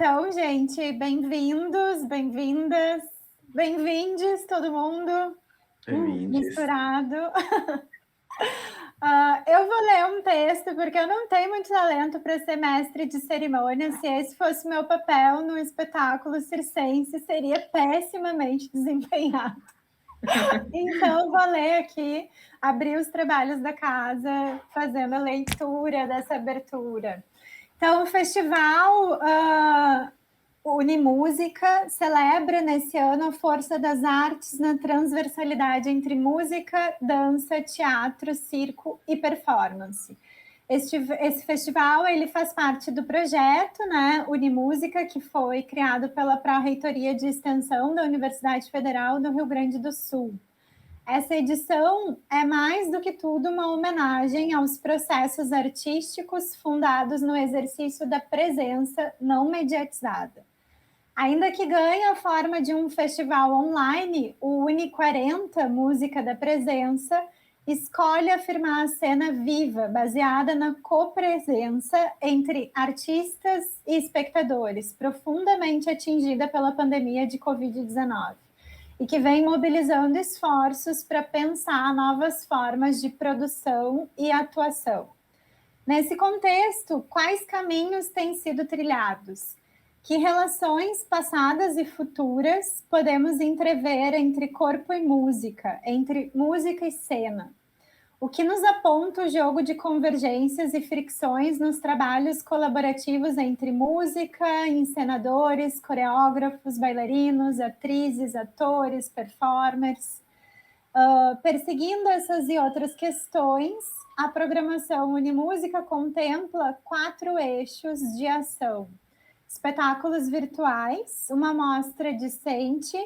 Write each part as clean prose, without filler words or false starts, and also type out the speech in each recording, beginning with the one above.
Então, gente, bem-vindos, bem-vindas, bem-vindes, todo mundo Bem-vindes. misturado. Eu vou ler um texto, porque eu não tenho muito talento para ser mestre de cerimônia. Se esse fosse meu papel no espetáculo circense, seria pessimamente desempenhado. Então, eu vou ler aqui, abrir os trabalhos da casa, fazendo a leitura dessa abertura. Então, o festival Unimúsica celebra nesse ano a força das artes na transversalidade entre música, dança, teatro, circo e performance. Esse festival ele faz parte do projeto, né, Unimúsica, que foi criado pela Pró-Reitoria de Extensão da Universidade Federal do Rio Grande do Sul. Essa edição é mais do que tudo uma homenagem aos processos artísticos fundados no exercício da presença não mediatizada. Ainda que ganhe a forma de um festival online, o Uni40 Música da Presença escolhe afirmar a cena viva, baseada na copresença entre artistas e espectadores, profundamente atingida pela pandemia de Covid-19, e que vem mobilizando esforços para pensar novas formas de produção e atuação. Nesse contexto, quais caminhos têm sido trilhados? Que relações passadas e futuras podemos entrever entre corpo e música, entre música e cena? O que nos aponta o jogo de convergências e fricções nos trabalhos colaborativos entre música, encenadores, coreógrafos, bailarinos, atrizes, atores, performers? Perseguindo essas e outras questões, a programação Unimúsica contempla 4 eixos de ação: espetáculos virtuais, uma mostra discente,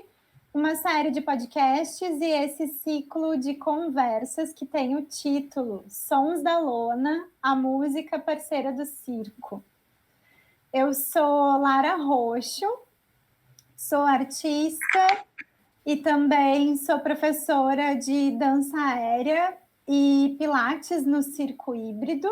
uma série de podcasts e esse ciclo de conversas que tem o título Sons da Lona, a música parceira do circo. Eu sou Lara Roxo, sou artista e também sou professora de dança aérea e pilates no circo híbrido.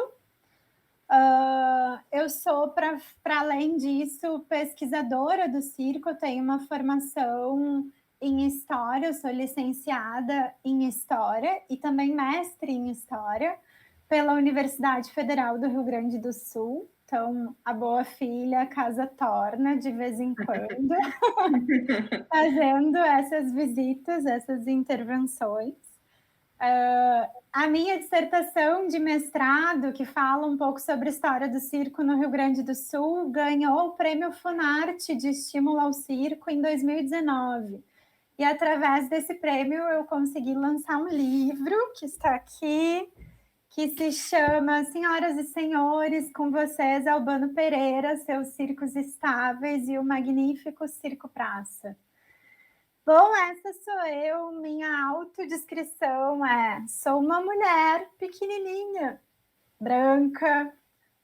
Eu sou, para além disso, pesquisadora do circo. Eu tenho uma formação em História, sou licenciada em História e também mestre em História pela Universidade Federal do Rio Grande do Sul. Então, a boa filha casa torna de vez em quando, fazendo essas visitas, essas intervenções. A minha dissertação de mestrado, que fala um pouco sobre a história do circo no Rio Grande do Sul, ganhou o Prêmio Funarte de Estímulo ao Circo em 2019. E através desse prêmio eu consegui lançar um livro que está aqui, que se chama Senhoras e Senhores, com vocês, Albano Pereira, seus circos estáveis e o magnífico Circo Praça. Bom, essa sou eu, minha autodescrição é: sou uma mulher pequenininha, branca,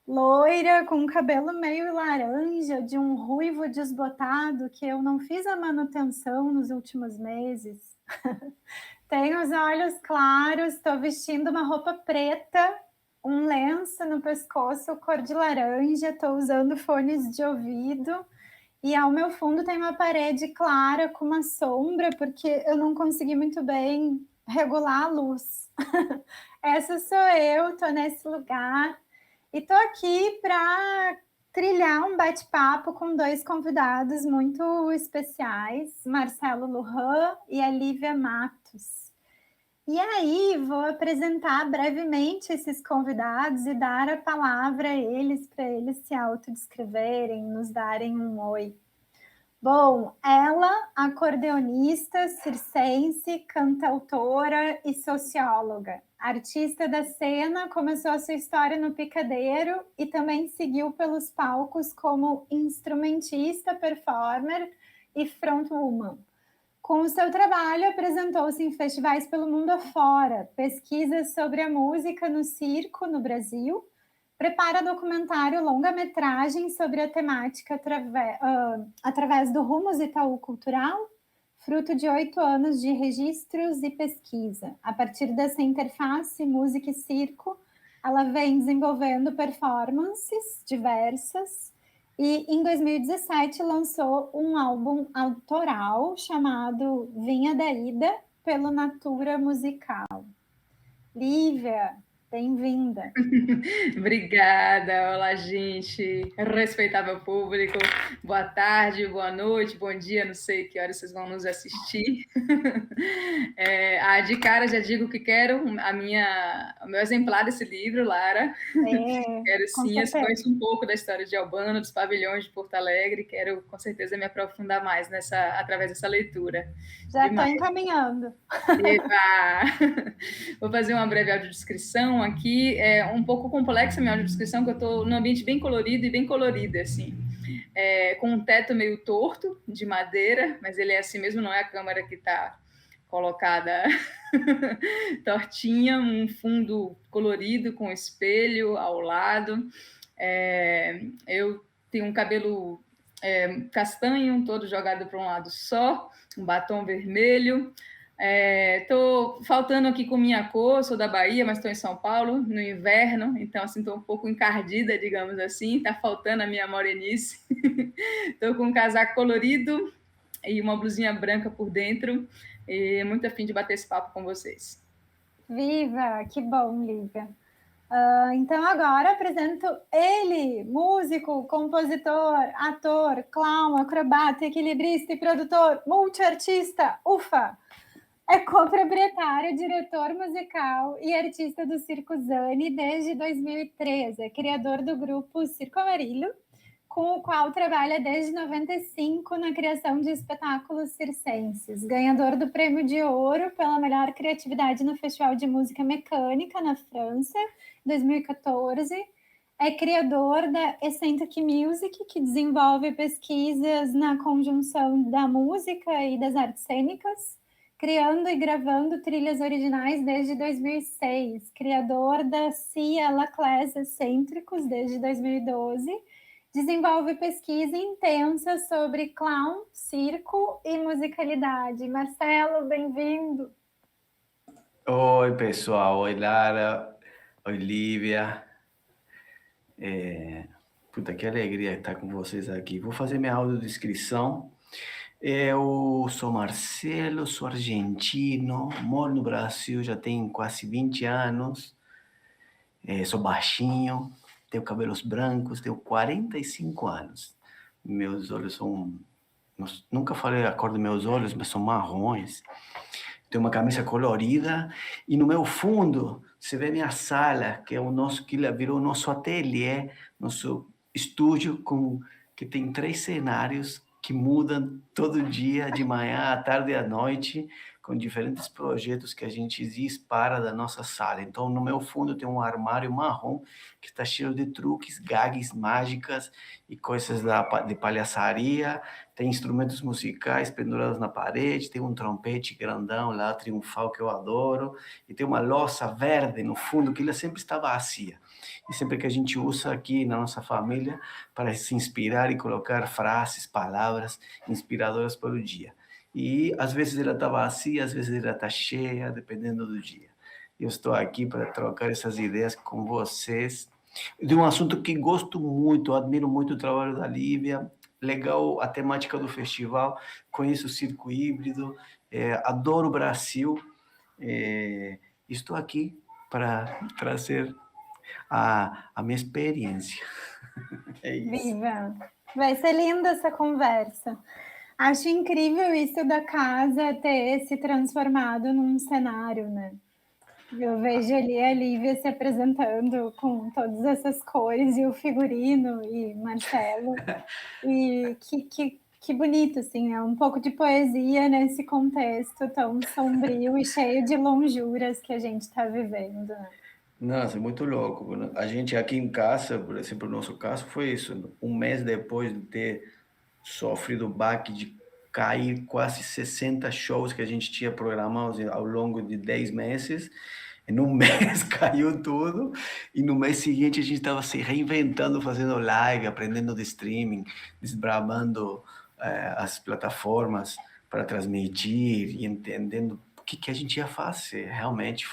loira, com cabelo meio laranja, de um ruivo desbotado que eu não fiz a manutenção nos últimos meses. Tenho os olhos claros, estou vestindo uma roupa preta, um lenço no pescoço cor de laranja, estou usando fones de ouvido. E ao meu fundo tem uma parede clara com uma sombra, porque eu não consegui muito bem regular a luz. Essa sou eu, estou nesse lugar e estou aqui para trilhar um bate-papo com 2 convidados muito especiais, Marcelo Lujan e a Lívia Matos. E aí, vou apresentar brevemente esses convidados e dar a palavra a eles, para eles se autodescreverem, nos darem um oi. Bom, ela, acordeonista, circense, cantautora e socióloga. Artista da cena, começou a sua história no picadeiro e também seguiu pelos palcos como instrumentista, performer e frontwoman. Com o seu trabalho, apresentou-se em festivais pelo mundo afora, pesquisas sobre a música no circo no Brasil, prepara documentário longa-metragem sobre a temática através do Rumos Itaú Cultural, fruto de 8 anos de registros e pesquisa. A partir dessa interface música e circo, ela vem desenvolvendo performances diversas E em 2017 lançou um álbum autoral chamado Vinha da Ida, pelo Natura Musical. Lívia, bem-vinda. Obrigada, olá, gente, respeitável público, boa tarde, boa noite, bom dia, não sei que horas vocês vão nos assistir. De cara já digo que quero o meu exemplar desse livro, Lara. Quero Com sim, eu certeza. conheço um pouco da história de Albano, dos pavilhões de Porto Alegre, quero com certeza me aprofundar mais através dessa leitura. Já estou encaminhando. Eba! Vou fazer uma breve audiodescrição aqui. É um pouco complexa a minha audiodescrição, porque eu estou num ambiente bem colorido e bem colorida, assim. Com um teto meio torto, de madeira, mas ele é assim mesmo, não é a câmera que está colocada tortinha, um fundo colorido com espelho ao lado. Eu tenho um cabelo castanho, todo jogado para um lado só, um batom vermelho. Estou faltando aqui com minha cor, sou da Bahia, mas estou em São Paulo no inverno, então assim estou um pouco encardida, digamos assim, está faltando a minha morenice. Estou com um casaco colorido e uma blusinha branca por dentro, e muito afim de bater esse papo com vocês. Viva! Que bom, Lívia. Então agora apresento ele, músico, compositor, ator, clown, acrobata, equilibrista e produtor, multiartista, ufa! É coproprietário, diretor musical e artista do Circo Zani desde 2013. É criador do grupo Circo Amarillo, com o qual trabalha desde 95 na criação de espetáculos circenses. Ganhador do Prêmio de Ouro pela melhor criatividade no Festival de Música Mecânica na França, 2014. É criador da Eccentric Music, que desenvolve pesquisas na conjunção da música e das artes cênicas, criando e gravando trilhas originais desde 2006, criador da Cia Laclaise Excêntricos desde 2012, desenvolve pesquisa intensa sobre clown, circo e musicalidade. Marcelo, bem-vindo. Oi, pessoal. Oi, Lara. Oi, Lívia. Puta, que alegria estar com vocês aqui. Vou fazer minha audiodescrição. Eu sou Marcelo, sou argentino, moro no Brasil já tem quase 20 anos. Sou baixinho, tenho cabelos brancos, tenho 45 anos. Meus olhos são... Nunca falei a cor dos meus olhos, mas são marrons. Tenho uma camisa colorida e no meu fundo você vê minha sala, que virou o nosso ateliê, nosso estúdio, que tem 3 cenários que mudam todo dia, de manhã, à tarde e à noite, com diferentes projetos que a gente dispara da nossa sala. Então, no meu fundo tem um armário marrom que está cheio de truques, gags, mágicas e coisas de palhaçaria. Tem instrumentos musicais pendurados na parede, tem um trompete grandão lá, triunfal, que eu adoro, e tem uma louça verde no fundo, que ela sempre está vazia. E sempre que a gente usa aqui na nossa família para se inspirar e colocar frases, palavras inspiradoras para o dia. E às vezes ela está vazia, às vezes ela está cheia, dependendo do dia. Eu estou aqui para trocar essas ideias com vocês de um assunto que gosto muito, admiro muito o trabalho da Lívia. Legal a temática do festival, conheço o circo híbrido, adoro o Brasil, estou aqui para trazer a minha experiência. É isso. Viva! Vai ser linda essa conversa. Acho incrível isso da casa ter se transformado num cenário, né? Eu vejo ali a Lívia se apresentando com todas essas cores e o figurino e Marcelo. E que bonito, assim, é um pouco de poesia nesse contexto tão sombrio e cheio de lonjuras que a gente está vivendo, né? Nossa, é muito louco. A gente aqui em casa, por exemplo, o nosso caso foi isso. Um mês depois de ter sofrido o baque de cair quase 60 shows que a gente tinha programados ao longo de 10 meses, em um mês caiu tudo, e no mês seguinte a gente estava se reinventando, fazendo live, aprendendo de streaming, desbravando as plataformas para transmitir e entendendo o que a gente ia fazer. Realmente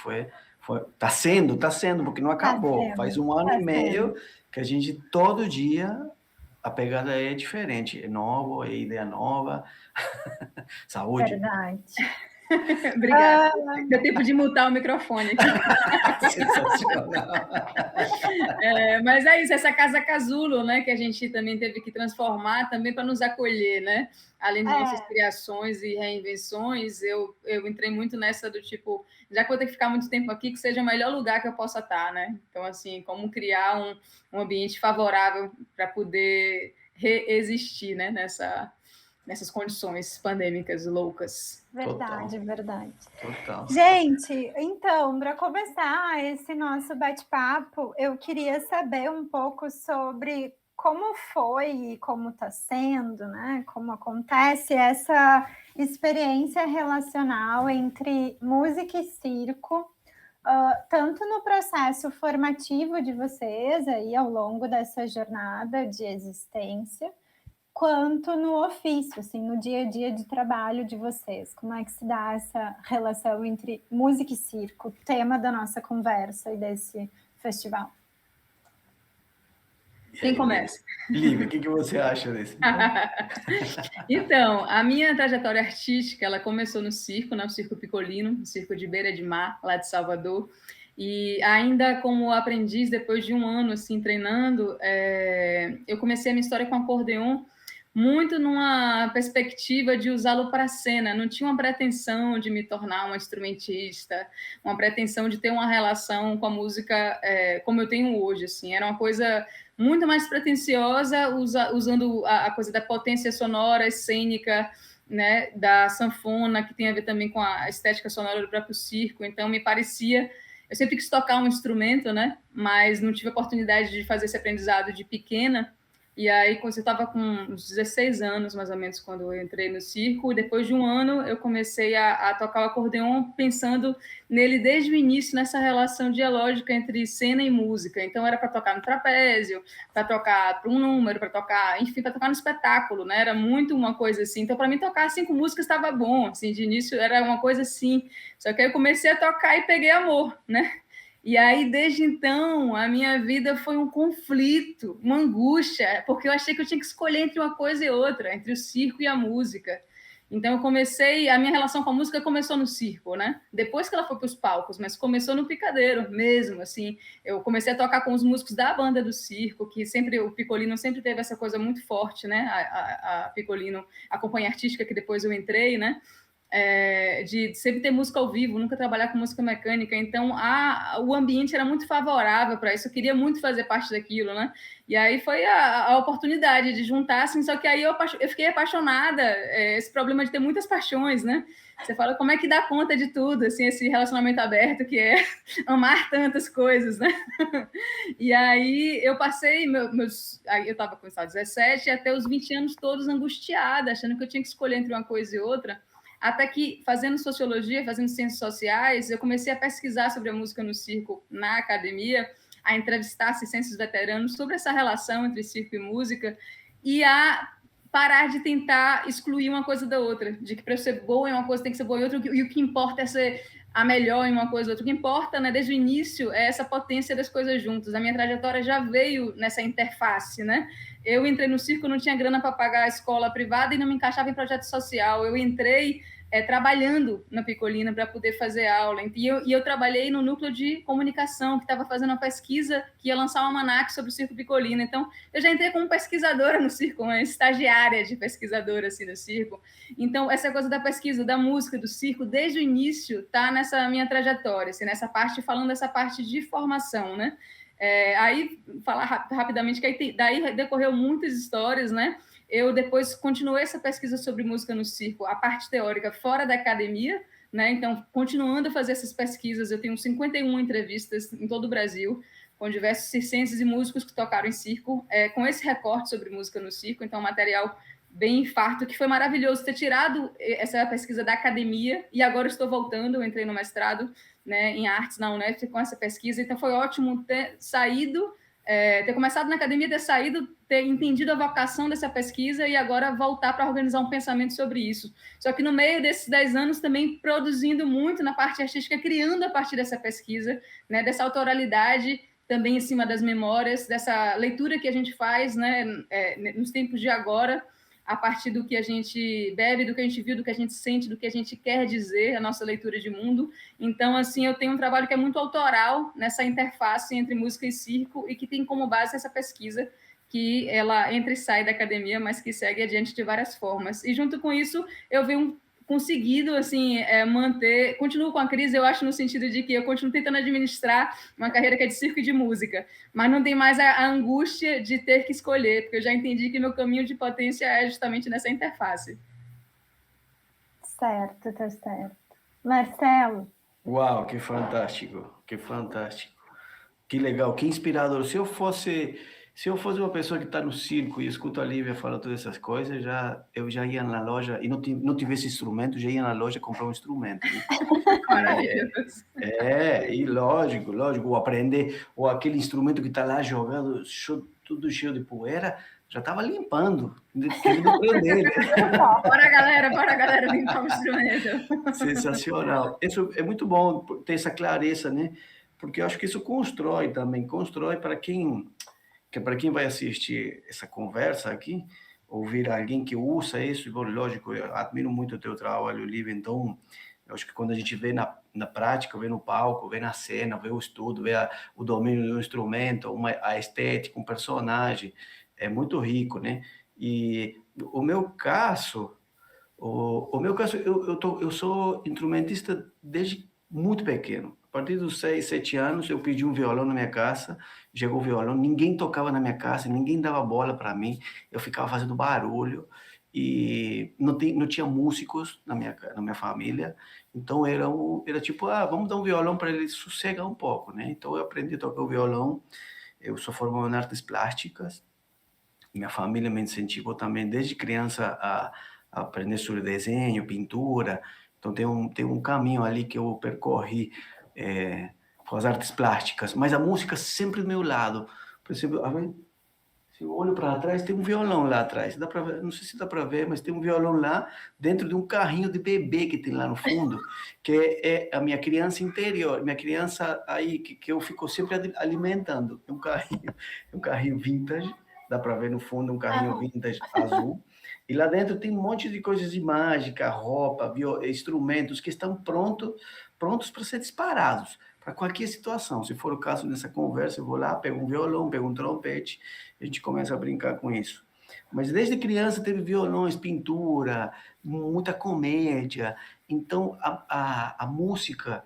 tá sendo, porque não acabou. Faz um ano e meio que a gente todo dia a pegada é diferente, é novo, é ideia nova. Saúde. Verdade. Obrigada. Deu tempo de mutar o microfone aqui. Sensacional. Mas é isso, essa casa casulo, né, que a gente também teve que transformar também para nos acolher, né? Além de nossas criações e reinvenções, eu entrei muito nessa do tipo, já que eu vou ter que ficar muito tempo aqui, que seja o melhor lugar que eu possa estar, né? Então, assim, como criar um ambiente favorável para poder reexistir, né, nessas condições pandêmicas loucas. Verdade, verdade. Total. Gente, então, para começar esse nosso bate-papo, eu queria saber um pouco sobre como foi e como está sendo, né? Como acontece essa experiência relacional entre música e circo, tanto no processo formativo de vocês aí ao longo dessa jornada de existência, quanto no ofício, assim, no dia a dia de trabalho de vocês. Como é que se dá essa relação entre música e circo, tema da nossa conversa e desse festival? Quem começa? Lívia, o que você acha desse? Então, a minha trajetória artística, ela começou no circo, no Circo Piccolino, no Circo de Beira de Mar, lá de Salvador. E ainda como aprendiz, depois de um ano assim treinando, eu comecei a minha história com acordeon, muito numa perspectiva de usá-lo para a cena. Não tinha uma pretensão de me tornar uma instrumentista, uma pretensão de ter uma relação com a música como eu tenho hoje. Assim. Era uma coisa muito mais pretensiosa, usando a coisa da potência sonora, cênica, né, da sanfona, que tem a ver também com a estética sonora do próprio circo. Então, me parecia... Eu sempre quis tocar um instrumento, né, mas não tive a oportunidade de fazer esse aprendizado de pequena. E aí, quando eu estava com uns 16 anos, mais ou menos, quando eu entrei no circo, e depois de um ano eu comecei a tocar o acordeon, pensando nele desde o início, nessa relação dialógica entre cena e música. Então, era para tocar no trapézio, para tocar para um número, para tocar, enfim, para tocar no espetáculo, né? Era muito uma coisa assim. Então, para mim, tocar 5 músicas estava bom, assim, de início era uma coisa assim. Só que aí eu comecei a tocar e peguei amor, né? E aí, desde então, a minha vida foi um conflito, uma angústia, porque eu achei que eu tinha que escolher entre uma coisa e outra, entre o circo e a música. Então, eu comecei... A minha relação com a música começou no circo, né? Depois que ela foi para os palcos, mas começou no picadeiro mesmo, assim. Eu comecei a tocar com os músicos da banda do circo, que sempre... O Piccolino sempre teve essa coisa muito forte, né? A Piccolino, a companhia artística que depois eu entrei, né? De sempre ter música ao vivo, nunca trabalhar com música mecânica, então o ambiente era muito favorável para isso, eu queria muito fazer parte daquilo, né? E aí foi a oportunidade de juntar, assim, só que aí eu fiquei apaixonada, esse problema de ter muitas paixões, né? Você fala como é que dá conta de tudo, assim, esse relacionamento aberto que é amar tantas coisas, né? E aí eu passei aí eu estava com 17 até os 20 anos todos angustiada, achando que eu tinha que escolher entre uma coisa e outra. Até que, fazendo sociologia, fazendo ciências sociais, eu comecei a pesquisar sobre a música no circo na academia, a entrevistar circenses veteranos sobre essa relação entre circo e música e a parar de tentar excluir uma coisa da outra, de que para ser boa em uma coisa tem que ser boa em outra, e o que importa é ser a melhor em uma coisa ou outra. O que importa, né, desde o início, é essa potência das coisas juntas. A minha trajetória já veio nessa interface, né? Eu entrei no circo, não tinha grana para pagar a escola privada e não me encaixava em projeto social. Eu entrei trabalhando na Piccolina para poder fazer aula. E eu trabalhei no núcleo de comunicação, que estava fazendo uma pesquisa que ia lançar um almanaque sobre o Circo Piccolina. Então, eu já entrei como pesquisadora no circo, uma estagiária de pesquisadora assim, no circo. Então, essa coisa da pesquisa, da música, do circo, desde o início, está nessa minha trajetória, assim, nessa parte, falando dessa parte de formação, né? Aí, falar rapidamente, que daí decorreu muitas histórias, né? Eu depois continuei essa pesquisa sobre música no circo, a parte teórica fora da academia, né? Então, continuando a fazer essas pesquisas, eu tenho 51 entrevistas em todo o Brasil, com diversos circenses e músicos que tocaram em circo, com esse recorte sobre música no circo, então, material bem farto, que foi maravilhoso ter tirado essa pesquisa da academia, e agora estou voltando, eu entrei no mestrado, né, em artes na UNEF com essa pesquisa, então foi ótimo ter saído, ter começado na academia, ter saído, ter entendido a vocação dessa pesquisa e agora voltar para organizar um pensamento sobre isso. Só que no meio desses 10 anos também produzindo muito na parte artística, criando a partir dessa pesquisa, né, dessa autoralidade, também em cima das memórias, dessa leitura que a gente faz, né, nos tempos de agora, a partir do que a gente bebe, do que a gente viu, do que a gente sente, do que a gente quer dizer, a nossa leitura de mundo. Então, assim, eu tenho um trabalho que é muito autoral nessa interface entre música e circo e que tem como base essa pesquisa que ela entra e sai da academia, mas que segue adiante de várias formas. E junto com isso, eu venho conseguido assim manter, continuo com a crise, eu acho, no sentido de que eu continuo tentando administrar uma carreira que é de circo e de música, mas não tem mais a angústia de ter que escolher, porque eu já entendi que meu caminho de potência é justamente nessa interface. Certo, tá certo. Marcelo. Uau, que fantástico, que fantástico. Que legal, que inspirador. Se eu fosse uma pessoa que está no circo e escuto a Lívia falar todas essas coisas, eu já ia na loja e não tivesse instrumento, já ia na loja comprar um instrumento. Né? Maravilhoso. E lógico, ou aprender, ou aquele instrumento que está lá jogado, tudo cheio de poeira, já estava limpando, querendo aprender. Né? Bora, galera, limpar o instrumento. Sensacional. Isso é muito bom ter essa clareza, né? Porque eu acho que isso constrói para quem vai assistir essa conversa aqui, ouvir alguém que usa isso. E, bom, lógico, eu admiro muito o teu trabalho, Lívia, então eu acho que quando a gente vê na prática, vê no palco, vê na cena, vê o estudo, vê o domínio do instrumento, a estética, um personagem, é muito rico, né? E o meu caso, eu sou instrumentista desde muito pequeno. A partir dos 6, 7 anos, eu pedi um violão na minha casa, chegou o violão, ninguém tocava na minha casa, ninguém dava bola para mim, eu ficava fazendo barulho, e não tinha músicos na minha família, então era tipo, vamos dar um violão para ele sossegar um pouco, né? Então eu aprendi a tocar o violão, eu sou formado em artes plásticas, minha família me incentivou também desde criança a aprender sobre desenho, pintura. Então tem um caminho ali que eu percorri com as artes plásticas, mas a música sempre do meu lado. Por exemplo, se eu olho para trás, tem um violão lá atrás. Dá para ver, não sei se dá para ver, mas tem um violão lá dentro de um carrinho de bebê que tem lá no fundo, que é a minha criança interior, minha criança aí que eu fico sempre alimentando. É um carrinho vintage. Dá para ver no fundo um carrinho vintage azul. E lá dentro tem um monte de coisas de mágica, roupa, instrumentos que estão prontos para ser disparados para qualquer situação. Se for o caso nessa conversa, eu vou lá, pego um violão, pego um trompete, a gente começa a brincar com isso. Mas desde criança teve violões, pintura, muita comédia. Então a música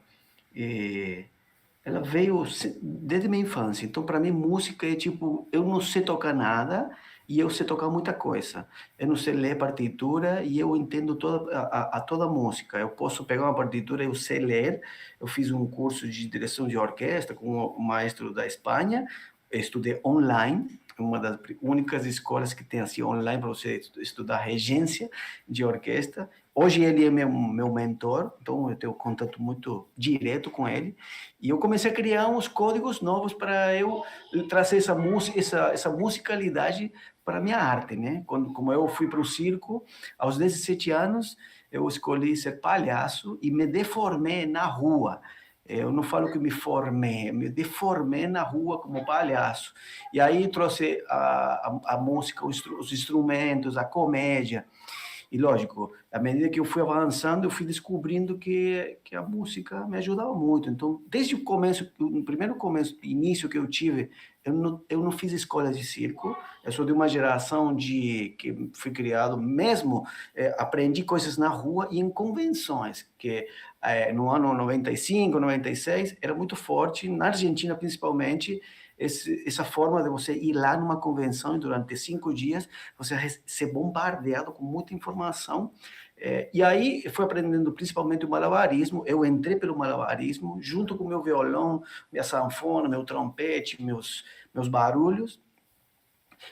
ela veio desde minha infância. Então, para mim, música é tipo, eu não sei tocar nada e eu sei tocar muita coisa. Eu não sei ler partitura e eu entendo toda a música. Eu posso pegar uma partitura, eu sei ler. Eu fiz um curso de direção de orquestra com um maestro da Espanha. Eu estudei online, uma das únicas escolas que tem assim online para você estudar regência de orquestra. Hoje ele é meu mentor, então eu tenho contato muito direto com ele. E eu comecei a criar uns códigos novos para eu trazer essa musicalidade para a minha arte, né? Como eu fui para o circo, aos 17 anos, eu escolhi ser palhaço e me deformei na rua. Eu não falo que me formei, me deformei na rua como palhaço. E aí trouxe a música, os instrumentos, a comédia. E, lógico, à medida que eu fui avançando, eu fui descobrindo que a música me ajudava muito. Então, desde o começo, no primeiro início que eu tive, eu não fiz escola de circo. Eu sou de uma geração que fui criado mesmo, aprendi coisas na rua e em convenções, que no ano 95, 96, era muito forte, na Argentina principalmente, essa forma de você ir lá numa convenção e durante 5 dias você ser bombardeado com muita informação. E aí eu fui aprendendo principalmente o malabarismo. Eu entrei pelo malabarismo, junto com meu violão, minha sanfona, meu trompete, meus barulhos.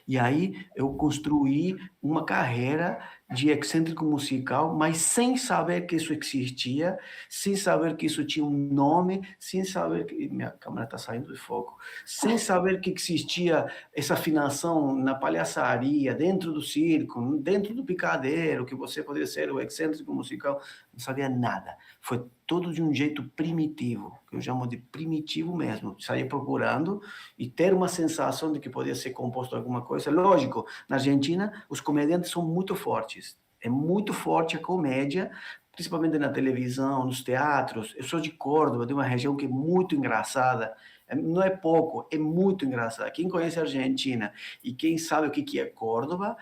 E aí eu construí uma carreira de excêntrico musical, mas sem saber que isso existia, sem saber que isso tinha um nome, sem saber que... Minha câmera está saindo de foco. Sem saber que existia essa afinação na palhaçaria, dentro do circo, dentro do picadeiro, que você poderia ser o excêntrico musical. Não sabia nada. Foi tudo de um jeito primitivo, que eu chamo de primitivo mesmo. Sair procurando e ter uma sensação de que podia ser composto alguma coisa. Lógico, na Argentina, os comediantes são muito fortes. É muito forte a comédia, principalmente na televisão, nos teatros. Eu sou de Córdoba, de uma região que é muito engraçada. Não é pouco, é muito engraçada. Quem conhece a Argentina e quem sabe o que é Córdoba,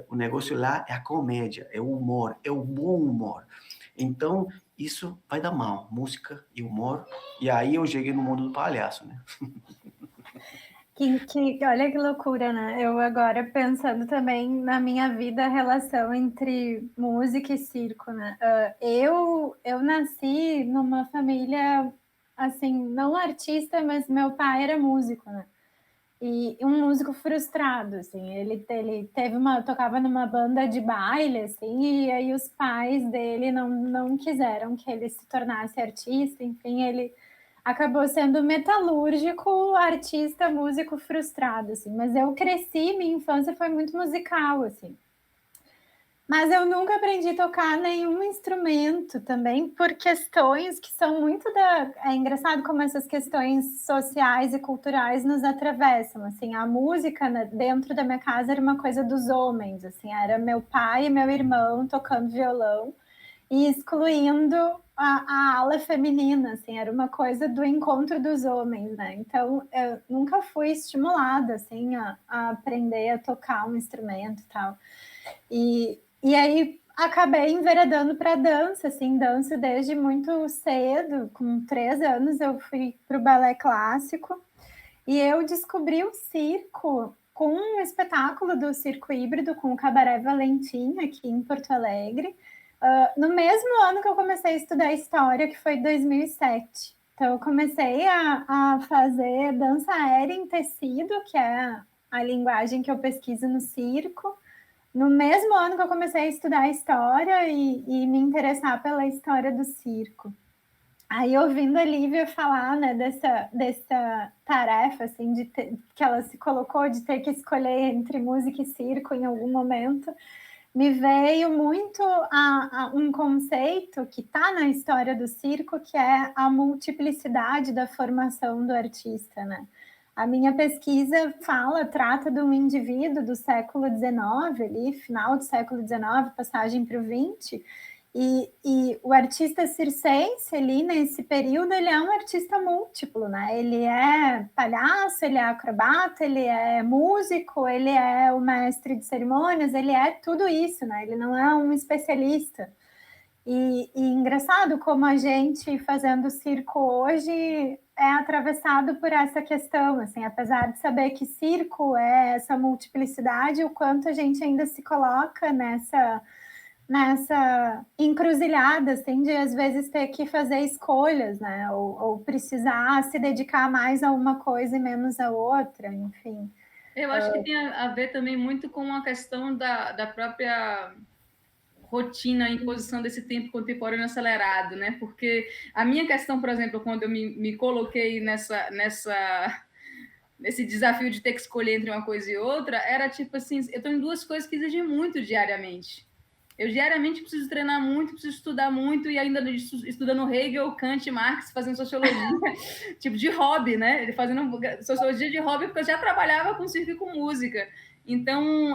o negócio lá é a comédia, é o humor, é o bom humor. Então, isso vai dar mal, música e humor. E aí eu cheguei no mundo do palhaço, né? Olha que loucura, né? Eu agora pensando também na minha vida, a relação entre música e circo, né? Eu nasci numa família, assim, não artista, mas meu pai era músico, né? E um músico frustrado, assim, ele tocava numa banda de baile, assim, e aí os pais dele não quiseram que ele se tornasse artista, enfim, ele acabou sendo metalúrgico, artista, músico frustrado, assim, mas eu cresci, minha infância foi muito musical, assim. Mas eu nunca aprendi a tocar nenhum instrumento também, por questões que são muito da... É engraçado como essas questões sociais e culturais nos atravessam, assim, a música, né, dentro da minha casa era uma coisa dos homens, assim, era meu pai e meu irmão tocando violão e excluindo a ala feminina, assim, era uma coisa do encontro dos homens, né? Então, eu nunca fui estimulada, assim, a aprender a tocar um instrumento e tal. E aí acabei enveredando para dança, assim, danço desde muito cedo, com 3 anos eu fui para o balé clássico e eu descobri o circo com um espetáculo do Circo Híbrido com o Cabaré Valentim aqui em Porto Alegre, no mesmo ano que eu comecei a estudar história, que foi 2007. Então eu comecei a fazer dança aérea em tecido, que é a linguagem que eu pesquiso no circo, no mesmo ano que eu comecei a estudar história e me interessar pela história do circo. Aí, ouvindo a Lívia falar, né, dessa tarefa, assim, que ela se colocou de ter que escolher entre música e circo em algum momento, me veio muito um conceito que está na história do circo, que é a multiplicidade da formação do artista, né? A minha pesquisa trata de um indivíduo do século XIX, ali, final do século XIX, passagem para o XX, e o artista circense, ali, nesse período, ele é um artista múltiplo, né? Ele é palhaço, ele é acrobata, ele é músico, ele é o mestre de cerimônias, ele é tudo isso, né? Ele não é um especialista. E engraçado como a gente fazendo circo hoje é atravessado por essa questão, assim, apesar de saber que circo é essa multiplicidade, o quanto a gente ainda se coloca nessa encruzilhada, assim, de às vezes ter que fazer escolhas, né, ou precisar se dedicar mais a uma coisa e menos a outra, enfim. Eu acho que tem a ver também muito com a questão da própria rotina, a imposição desse tempo contemporâneo acelerado, né? Porque a minha questão, por exemplo, quando eu me coloquei nesse desafio de ter que escolher entre uma coisa e outra, era tipo assim, eu estou em 2 coisas que exigem muito diariamente. Eu diariamente preciso treinar muito, preciso estudar muito, e ainda estudando Hegel, Kant, Marx, fazendo sociologia, tipo de hobby, né? Ele fazendo sociologia de hobby, porque eu já trabalhava com circo e com música. Então,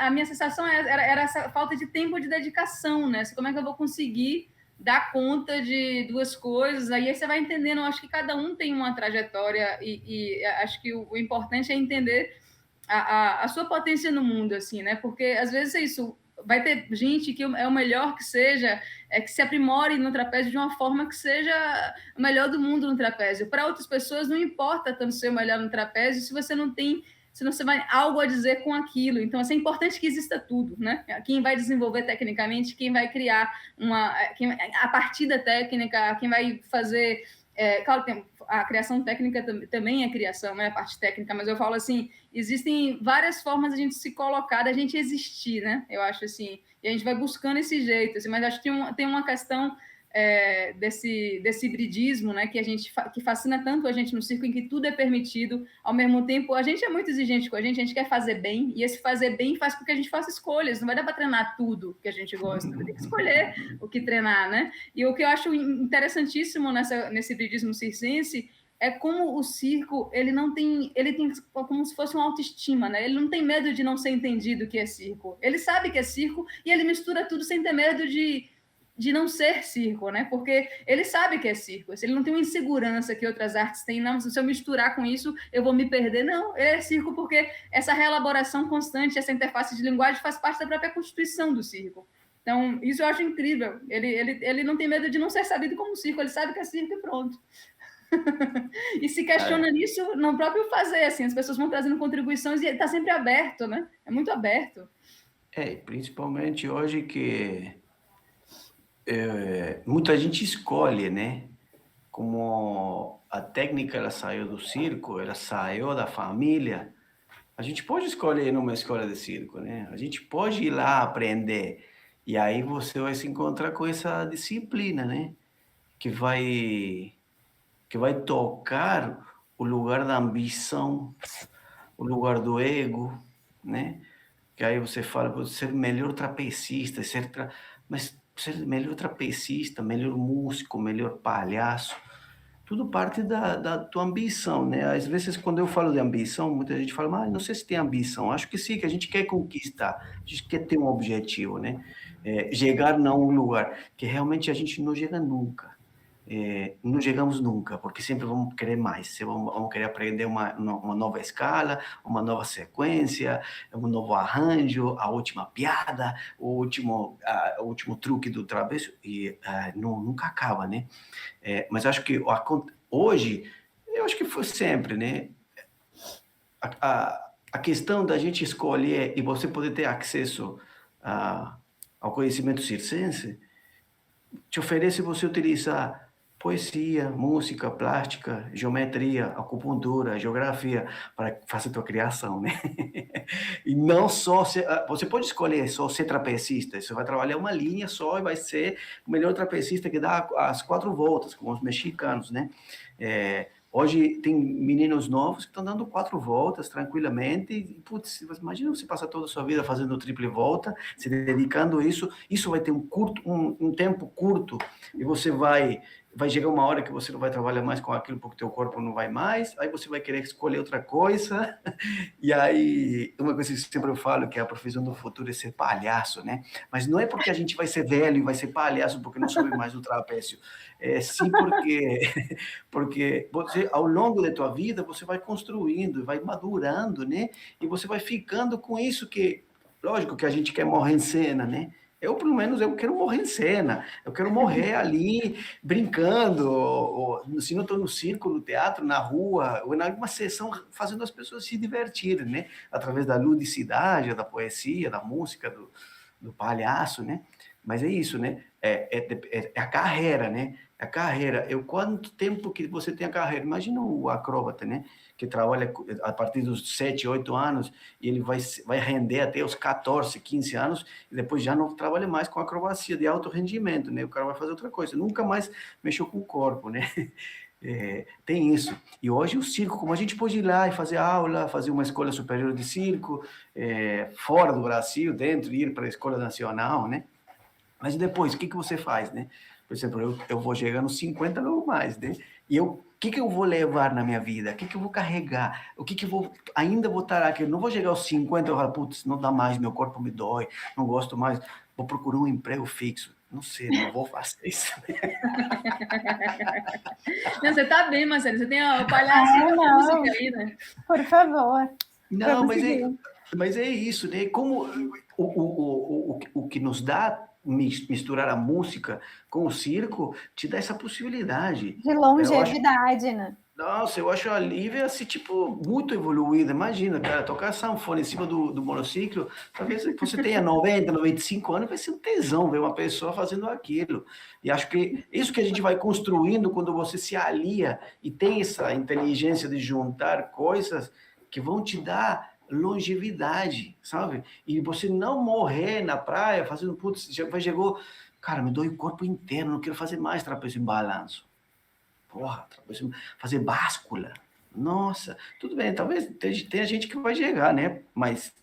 a minha sensação era essa falta de tempo de dedicação, né? Como é que eu vou conseguir dar conta de 2 coisas? Aí você vai entendendo, eu acho que cada um tem uma trajetória e acho que o importante é entender a sua potência no mundo, assim, né? Porque às vezes é isso, vai ter gente que é o melhor que seja, que se aprimore no trapézio de uma forma que seja o melhor do mundo no trapézio. Para outras pessoas não importa tanto ser o melhor no trapézio se você não tem, se você vai algo a dizer com aquilo. Então, assim, é importante que exista tudo, né? Quem vai desenvolver tecnicamente, quem vai criar a partir da técnica, quem vai fazer claro, a criação técnica também é criação, né? A parte técnica, mas eu falo assim, existem várias formas de a gente se colocar, da gente existir, né? Eu acho assim, e a gente vai buscando esse jeito, assim, mas acho que tem uma questão desse hibridismo, né? Que fascina tanto a gente no circo, em que tudo é permitido, ao mesmo tempo a gente é muito exigente com a gente quer fazer bem, e esse fazer bem faz com que a gente faça escolhas, não vai dar para treinar tudo que a gente gosta, vai ter que escolher o que treinar, né? E o que eu acho interessantíssimo nesse hibridismo circense é como o circo, ele tem como se fosse uma autoestima, né? Ele não tem medo de não ser entendido que é circo. Ele sabe que é circo e ele mistura tudo sem ter medo de não ser circo, né? Porque ele sabe que é circo. Ele não tem uma insegurança que outras artes têm. Não, se eu misturar com isso, eu vou me perder. Não, ele é circo porque essa reelaboração constante, essa interface de linguagem faz parte da própria constituição do circo. Então, isso eu acho incrível. Ele não tem medo de não ser sabido como circo. Ele sabe que é circo e pronto. E se questiona nisso no próprio fazer, assim, as pessoas vão trazendo contribuições e está sempre aberto, né? É muito aberto. Principalmente hoje que muita gente escolhe, né? Como a técnica ela saiu do circo, ela saiu da família. A gente pode escolher numa escola de circo, né? A gente pode ir lá aprender. E aí você vai se encontrar com essa disciplina, né? Que vai tocar o lugar da ambição, o lugar do ego, né? Que aí você fala, vou ser melhor trapecista, mas ser melhor trapecista, melhor músico, melhor palhaço, tudo parte da tua ambição, né? Às vezes, quando eu falo de ambição, muita gente fala, mas não sei se tem ambição. Acho que sim, que a gente quer conquistar, a gente quer ter um objetivo, né? Chegar a um lugar que realmente a gente não chega nunca. Não chegamos nunca, porque sempre vamos querer mais, vamos querer aprender uma nova escala, uma nova sequência, um novo arranjo, a última piada, o último truque do travesso, e nunca acaba, né? Mas acho que hoje, eu acho que foi sempre, né? A questão da gente escolher e você poder ter acesso ao conhecimento circense te oferece você utilizar poesia, música, plástica, geometria, acupuntura, geografia para fazer tua criação, né? E não só você pode escolher só ser trapecista, você vai trabalhar uma linha só e vai ser o melhor trapecista que dá as 4 voltas, como os mexicanos, né? Hoje tem meninos novos que estão dando 4 voltas tranquilamente e, putz, imagina você passar toda a sua vida fazendo triple volta, se dedicando a isso vai ter um tempo curto e você vai chegar uma hora que você não vai trabalhar mais com aquilo porque teu corpo não vai mais, aí você vai querer escolher outra coisa, e aí uma coisa que sempre eu falo que a profissão do futuro é ser palhaço, né? Mas não é porque a gente vai ser velho e vai ser palhaço porque não sobe mais o trapézio, sim porque você, ao longo da tua vida, você vai construindo, vai madurando, né? E você vai ficando com isso que, lógico que a gente quer morrer em cena, né? Eu, pelo menos, eu quero morrer em cena. Eu quero morrer ali, brincando, ou se não estou no circo, no teatro, na rua, ou em alguma sessão, fazendo as pessoas se divertirem, né? Através da ludicidade, da poesia, da música, do palhaço, né? Mas é isso, né? É a carreira, né? A carreira. Quanto tempo que você tem a carreira? Imagina o acróbata, né? Que trabalha a partir dos 7, 8 anos e ele vai render até os 14, 15 anos e depois já não trabalha mais com acrobacia de alto rendimento, né? O cara vai fazer outra coisa, nunca mais mexeu com o corpo, né? Tem isso. E hoje o circo, como a gente pode ir lá e fazer aula, fazer uma escola superior de circo, fora do Brasil, dentro, ir para a escola nacional, né? Mas depois, o que você faz, né? Por exemplo, eu vou chegar nos 50 ou mais, né? E o que eu vou levar na minha vida? O que eu vou carregar? O que eu ainda vou estar aqui? Eu não vou chegar aos 50 e falar, putz, não dá mais, meu corpo me dói, não gosto mais, vou procurar um emprego fixo. Não sei, não vou fazer isso. Não, você tá bem, Marcelo, você tem o palhaço e a música aí, né? Por favor. Não, mas é isso, né? Como o que nos dá misturar a música com o circo te dá essa possibilidade. De longevidade, né? Nossa, eu acho a Lívia, assim, tipo, muito evoluída. Imagina, cara, tocar sanfona em cima do monociclo, talvez você tenha 90, 95 anos, vai ser um tesão ver uma pessoa fazendo aquilo. E acho que isso que a gente vai construindo quando você se alia e tem essa inteligência de juntar coisas que vão te dar longevidade, sabe? E você não morrer na praia fazendo, putz, chegou, cara, me dói o corpo inteiro, não quero fazer mais trapézio em balanço. Porra, fazer báscula. Nossa, tudo bem, talvez tenha gente que vai chegar, né? Mas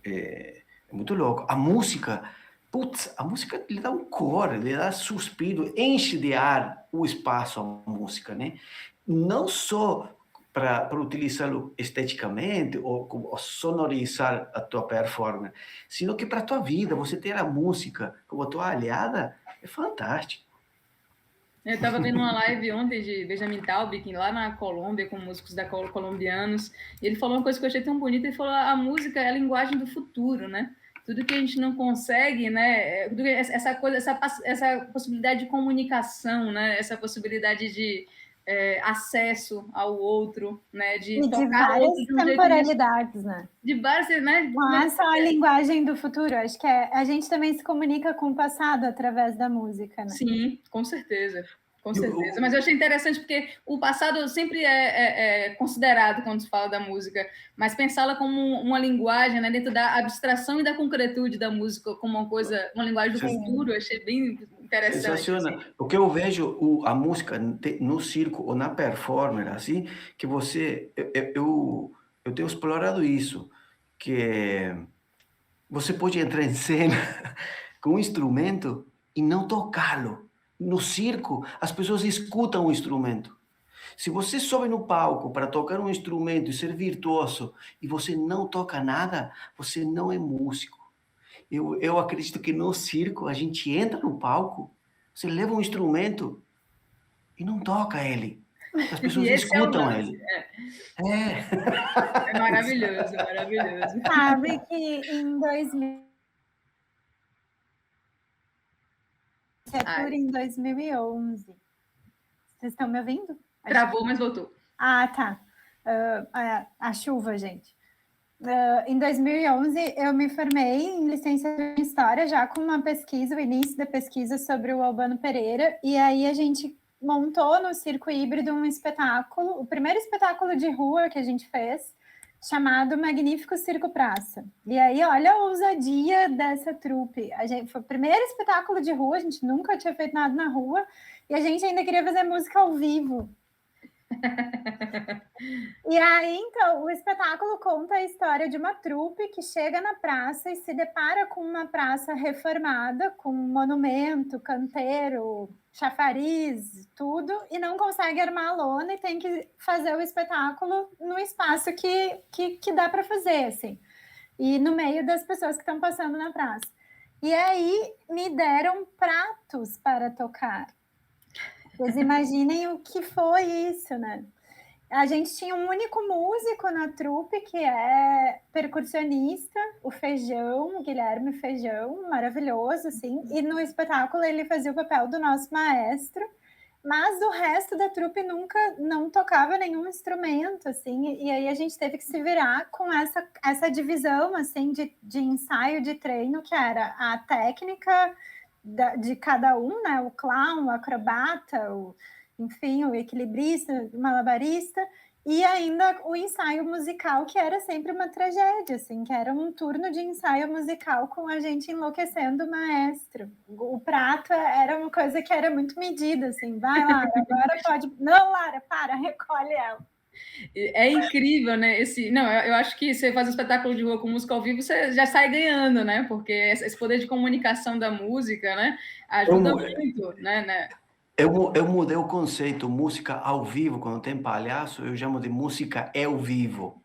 é muito louco. A música, putz, a música lhe dá um cor, lhe dá suspiro, enche de ar o espaço a música, né? Não só para utilizá-lo esteticamente ou sonorizar a tua performance, sino que para a tua vida, você ter a música como tua aliada é fantástico. Eu estava vendo uma live ontem de Benjamin Taub, lá na Colômbia, com músicos colombianos, e ele falou uma coisa que eu achei tão bonita, ele falou a música é a linguagem do futuro, né? Tudo que a gente não consegue, né? Essa coisa, essa possibilidade de comunicação, né? Essa possibilidade de acesso ao outro, né? De e de tocar o várias outro de um temporalidades, né? De várias, né? Não é só a linguagem do futuro, acho que a gente também se comunica com o passado através da música, né? Sim, com certeza. Com certeza. Mas eu achei interessante porque o passado sempre é considerado quando se fala da música, mas pensá-la como uma linguagem, né, dentro da abstração e da concretude da música, como uma coisa, uma linguagem do futuro, eu achei bem interessante. Sensacional. Assim. O que eu vejo a música no circo ou na performance, assim, que você, eu tenho explorado isso, que você pode entrar em cena com um instrumento e não tocá-lo. No circo, as pessoas escutam o instrumento. Se você sobe no palco para tocar um instrumento e ser virtuoso e você não toca nada, você não é músico. Eu acredito que no circo a gente entra no palco, você leva um instrumento e não toca ele. As pessoas escutam ele. É maravilhoso, maravilhoso. Sabe que em 2000 em 2011. Vocês estão me ouvindo? Travou, mas voltou. Ah, tá. A chuva, gente. Em 2011, eu me formei em licenciatura em História, já com uma pesquisa, o início da pesquisa sobre o Albano Pereira, e aí a gente montou no Circo Híbrido um espetáculo, o primeiro espetáculo de rua que a gente fez, chamado Magnífico Circo Praça. E aí, olha a ousadia dessa trupe. Foi o primeiro espetáculo de rua, a gente nunca tinha feito nada na rua, e a gente ainda queria fazer música ao vivo. E aí, então, o espetáculo conta a história de uma trupe que chega na praça e se depara com uma praça reformada, com um monumento, canteiro, chafariz, tudo, e não consegue armar a lona e tem que fazer o espetáculo no espaço que dá para fazer, assim, e no meio das pessoas que estão passando na praça. E aí me deram pratos para tocar. Vocês imaginem o que foi isso, né? A gente tinha um único músico na trupe, que é percussionista, o Feijão, o Guilherme Feijão, maravilhoso, assim, e no espetáculo ele fazia o papel do nosso maestro, mas o resto da trupe nunca não tocava nenhum instrumento, assim, e aí a gente teve que se virar com essa divisão, assim, de ensaio, de treino, que era a técnica de cada um, né, o clown, o acrobata, enfim, o equilibrista, o malabarista, e ainda o ensaio musical, que era sempre uma tragédia, assim, que era um turno de ensaio musical com a gente enlouquecendo o maestro. O prato era uma coisa que era muito medida, assim, vai, Lara, agora pode... Não, Lara, para, recolhe ela. É incrível, né? Não, eu acho que você faz um espetáculo de rua com música ao vivo, você já sai ganhando, né? Porque esse poder de comunicação da música, né? Ajuda muito, né? Eu mudei o conceito, música ao vivo, quando tem palhaço, eu chamo de música ao vivo.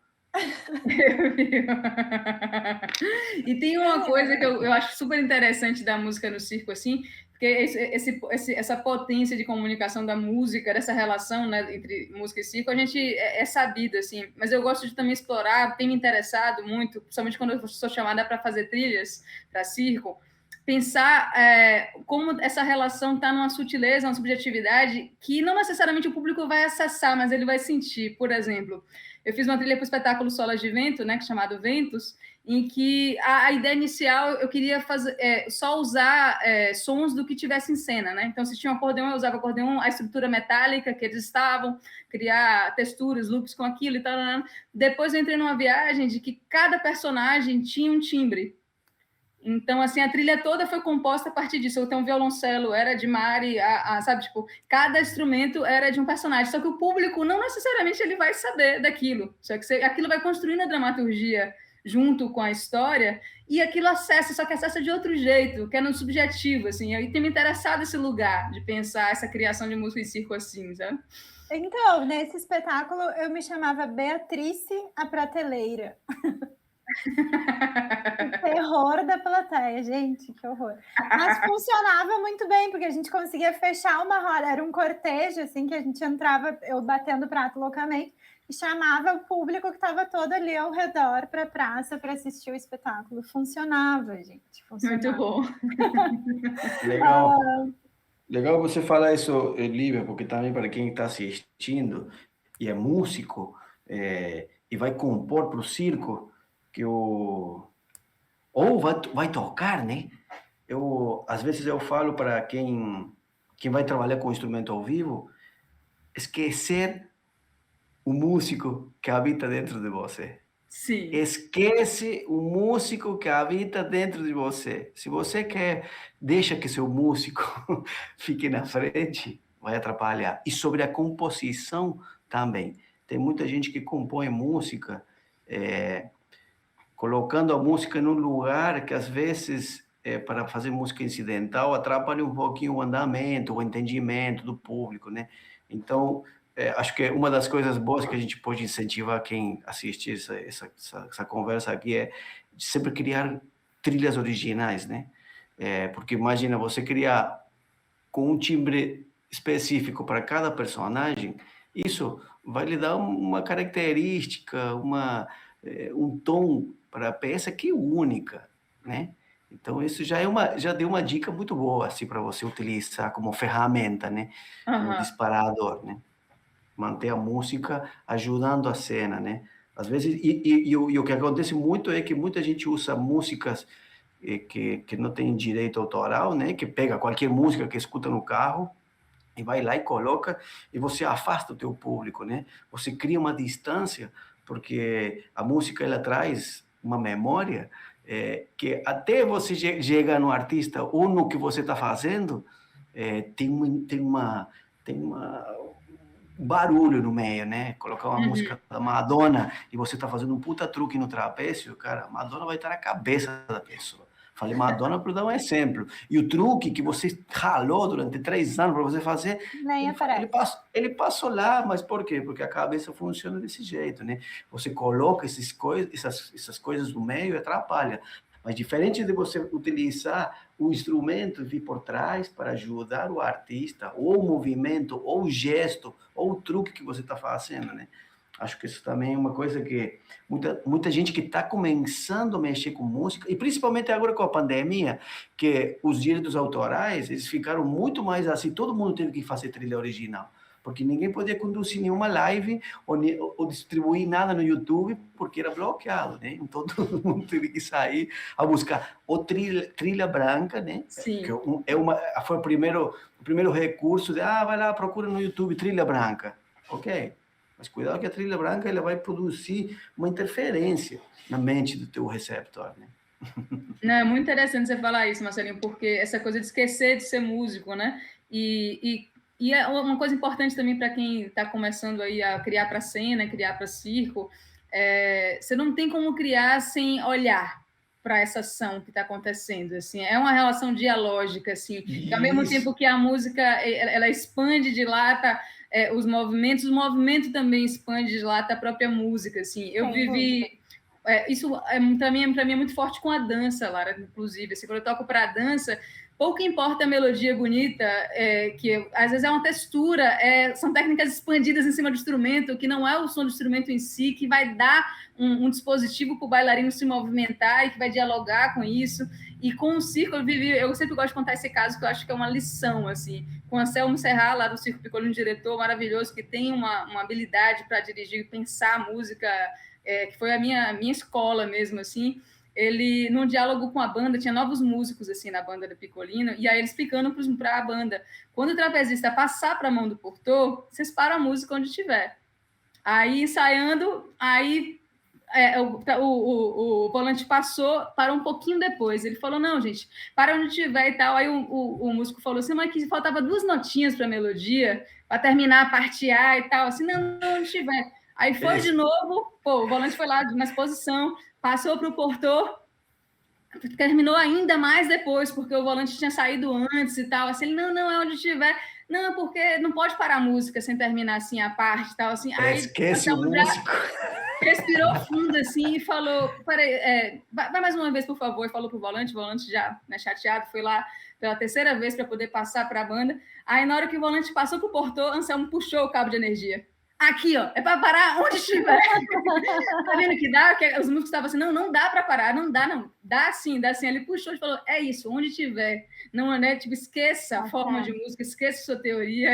E tem uma coisa que eu acho super interessante da música no circo, assim, porque essa potência de comunicação da música, dessa relação, né, entre música e circo, a gente é sabido, assim, mas eu gosto de também explorar, tem me interessado muito, principalmente quando eu sou chamada para fazer trilhas para circo, pensar como essa relação está numa sutileza, numa subjetividade que não necessariamente o público vai acessar, mas ele vai sentir. Por exemplo, eu fiz uma trilha para o espetáculo Solas de Vento, né, chamado Ventos, em que a ideia inicial eu queria fazer só usar sons do que tivesse em cena, né? Então, se tinha um acordeão, eu usava acordeão, a estrutura metálica que eles estavam, criar texturas, loops com aquilo e tal. Depois eu entrei numa viagem de que cada personagem tinha um timbre. Então, assim, a trilha toda foi composta a partir disso. Então, o violoncelo era de Mari, sabe? Tipo, cada instrumento era de um personagem. Só que o público não necessariamente ele vai saber daquilo. Só que aquilo vai construindo a dramaturgia junto com a história e aquilo acessa, só que acessa de outro jeito, que é no subjetivo, assim. E tem me interessado esse lugar de pensar essa criação de música e circo assim, sabe? Então, nesse espetáculo, eu me chamava Beatrice a Prateleira. O terror da plateia, gente, que horror. Mas funcionava muito bem, porque a gente conseguia fechar uma roda, era um cortejo, assim, que a gente entrava, eu batendo prato loucamente, e chamava o público que estava todo ali ao redor para a praça para assistir o espetáculo. Funcionava, gente, funcionava. Muito bom. Legal. Legal você falar isso, Lívia, porque também para quem está assistindo e é músico e vai compor para o circo, que ou vai tocar, né? Às vezes eu falo para quem vai trabalhar com instrumento ao vivo, esquecer o músico que habita dentro de você. Sim. Esquece o músico que habita dentro de você. Se você deixa que seu músico fique na frente, vai atrapalhar. E sobre a composição também. Tem muita gente que compõe música colocando a música num lugar que, às vezes, para fazer música incidental, atrapalha um pouquinho o andamento, o entendimento do público, né? Então, acho que uma das coisas boas que a gente pode incentivar quem assiste essa conversa aqui é sempre criar trilhas originais, né? Porque imagina você criar com um timbre específico para cada personagem, isso vai lhe dar uma característica, um tom para a peça que é única, né? Então isso já deu uma dica muito boa assim para você utilizar como ferramenta, né? Como disparador, né? Manter a música ajudando a cena, né? Às vezes e o que acontece muito é que muita gente usa músicas que não tem direito autoral, né? Que pega qualquer música que escuta no carro e vai lá e coloca, e você afasta o teu público, né? Você cria uma distância, porque a música ela traz uma memória que até você chegar no artista ou no que você está fazendo, tem barulho no meio, né? Colocar uma música da Madonna e você tá fazendo um puta truque no trapézio, cara, Madonna vai estar na cabeça da pessoa. Falei Madonna para dar um exemplo. E o truque que você ralou durante 3 anos para você fazer, ele passou lá, mas por quê? Porque a cabeça funciona desse jeito, né? Você coloca essas coisas no meio e atrapalha. Mas diferente de você utilizar o instrumento vir por trás para ajudar o artista, ou o movimento, ou o gesto, ou o truque que você está fazendo, né? Acho que isso também é uma coisa que muita gente que está começando a mexer com música, e principalmente agora com a pandemia, que os direitos autorais, eles ficaram muito mais assim, todo mundo teve que fazer trilha original, porque ninguém podia conduzir nenhuma live ou distribuir nada no YouTube, porque era bloqueado, né? Então todo mundo teve que sair a buscar ou trilha branca, né? Sim. Que foi o primeiro recurso de, vai lá, procura no YouTube trilha branca. Ok, mas cuidado que a trilha branca ela vai produzir uma interferência na mente do teu receptor, né? Não, é muito interessante você falar isso, Marcelinho, porque essa coisa de esquecer de ser músico, né? E é uma coisa importante também para quem está começando aí a criar para cena, criar para circo, você não tem como criar sem olhar para essa ação que está acontecendo, assim, é uma relação dialógica, assim, que ao mesmo tempo que a música ela expande de lá, os movimentos, o movimento também expande de lá a própria música, assim, eu vivi... isso para mim é muito forte com a dança, Lara, inclusive. Assim, quando eu toco para a dança, pouco importa a melodia bonita, que às vezes é uma textura, são técnicas expandidas em cima do instrumento, que não é o som do instrumento em si, que vai dar um dispositivo para o bailarino se movimentar e que vai dialogar com isso. E com o circo, eu sempre gosto de contar esse caso, que eu acho que é uma lição, assim, com Anselmo Serra, lá do Circo Piccolino, um diretor maravilhoso, que tem uma habilidade para dirigir e pensar a música, que foi a minha escola mesmo, assim. Ele, num diálogo com a banda, tinha novos músicos assim na banda do Piccolino, e aí ele explicando para a banda, quando o trapezista passar para a mão do portor, vocês param a música onde estiver. Aí, ensaiando, aí o volante parou um pouquinho depois. Ele falou, não, gente, para onde estiver e tal. Aí o músico falou assim, mas que faltava 2 notinhas para a melodia, para terminar a parte A e tal. Assim, não, onde estiver. Aí foi de novo, o volante foi lá na exposição, passou para o portor, terminou ainda mais depois, porque o volante tinha saído antes e tal. Assim, ele, não, é onde estiver. Não, porque não pode parar a música sem terminar assim a parte e tal. Assim, aí, esquece o músico. Respirou fundo assim e falou: peraí, vai mais uma vez, por favor. E falou pro volante, o volante já, né, chateado, foi lá pela 3ª vez para poder passar para a banda. Aí, na hora que o volante passou pro portão, Anselmo puxou o cabo de energia. Aqui, ó, é para parar onde estiver. Tá vendo que dá? Que os músicos estavam assim, não dá para parar, não dá, não. Dá sim. Ele puxou e falou, é isso, onde tiver. Não, né? Tipo, esqueça a forma de música, esqueça sua teoria,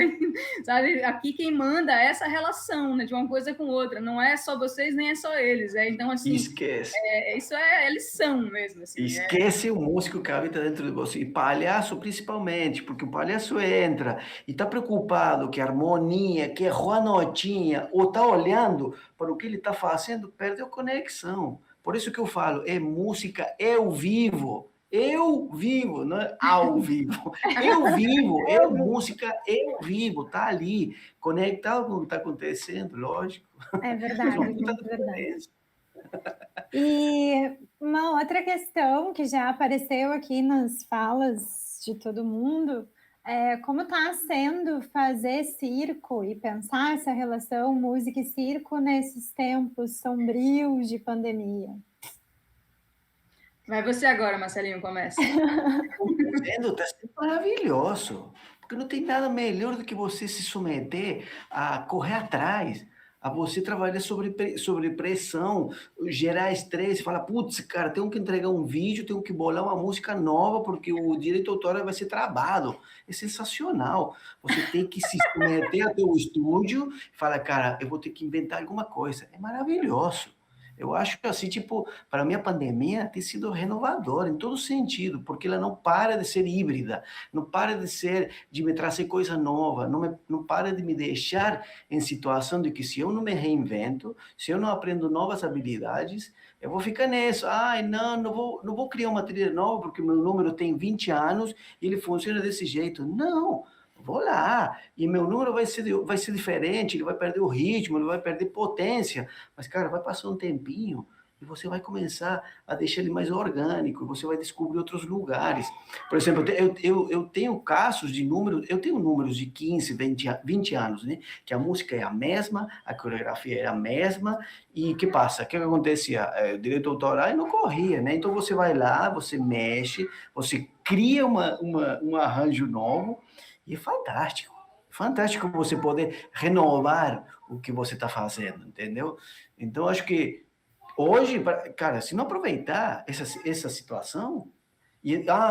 sabe? Aqui quem manda é essa relação, né, de uma coisa com outra. Não é só vocês, nem é só eles. Então, assim, esquece. Isso é lição mesmo. Assim, esquece o músico que habita dentro de você. E palhaço, principalmente, porque o palhaço entra e está preocupado que a harmonia, que errou a notinha, ou está olhando para o que ele está fazendo, perdeu conexão. Por isso que eu falo, é música eu vivo, não é ao vivo. Eu vivo, é música eu vivo, tá ali, conectado com o que está acontecendo, lógico. É verdade, é verdade. E uma outra questão que já apareceu aqui nas falas de todo mundo é como está sendo fazer circo e pensar essa relação música e circo nesses tempos sombrios de pandemia. Vai você agora, Marcelinho, começa. Está sendo maravilhoso, porque não tem nada melhor do que você se submeter a correr atrás, a você trabalhar sobre pressão, gerar estresse, falar, putz, cara, tenho que entregar um vídeo, tenho que bolar uma música nova, porque o direito autoral vai ser travado. É sensacional. Você tem que se submeter até o estúdio e falar, cara, eu vou ter que inventar alguma coisa. É maravilhoso. Eu acho que, assim, tipo, para mim a pandemia tem sido renovadora em todo sentido, porque ela não para de ser híbrida, não para de me trazer coisa nova, não para de me deixar em situação de que se eu não me reinvento, se eu não aprendo novas habilidades, eu vou ficar nisso. Ai, não vou criar uma trilha nova porque meu número tem 20 anos e ele funciona desse jeito. Não! Vou lá, e meu número vai ser diferente, ele vai perder o ritmo, ele vai perder potência, mas, cara, vai passar um tempinho e você vai começar a deixar ele mais orgânico, você vai descobrir outros lugares. Por exemplo, eu tenho casos de números, eu tenho números de 15, 20 anos, né? Que a música é a mesma, a coreografia é a mesma, e o que passa? O que acontecia? O direito autoral não corria, né? Então você vai lá, você mexe, você cria um arranjo novo, e é fantástico. Fantástico você poder renovar o que você está fazendo, entendeu? Então, acho que hoje, cara, se não aproveitar essa situação,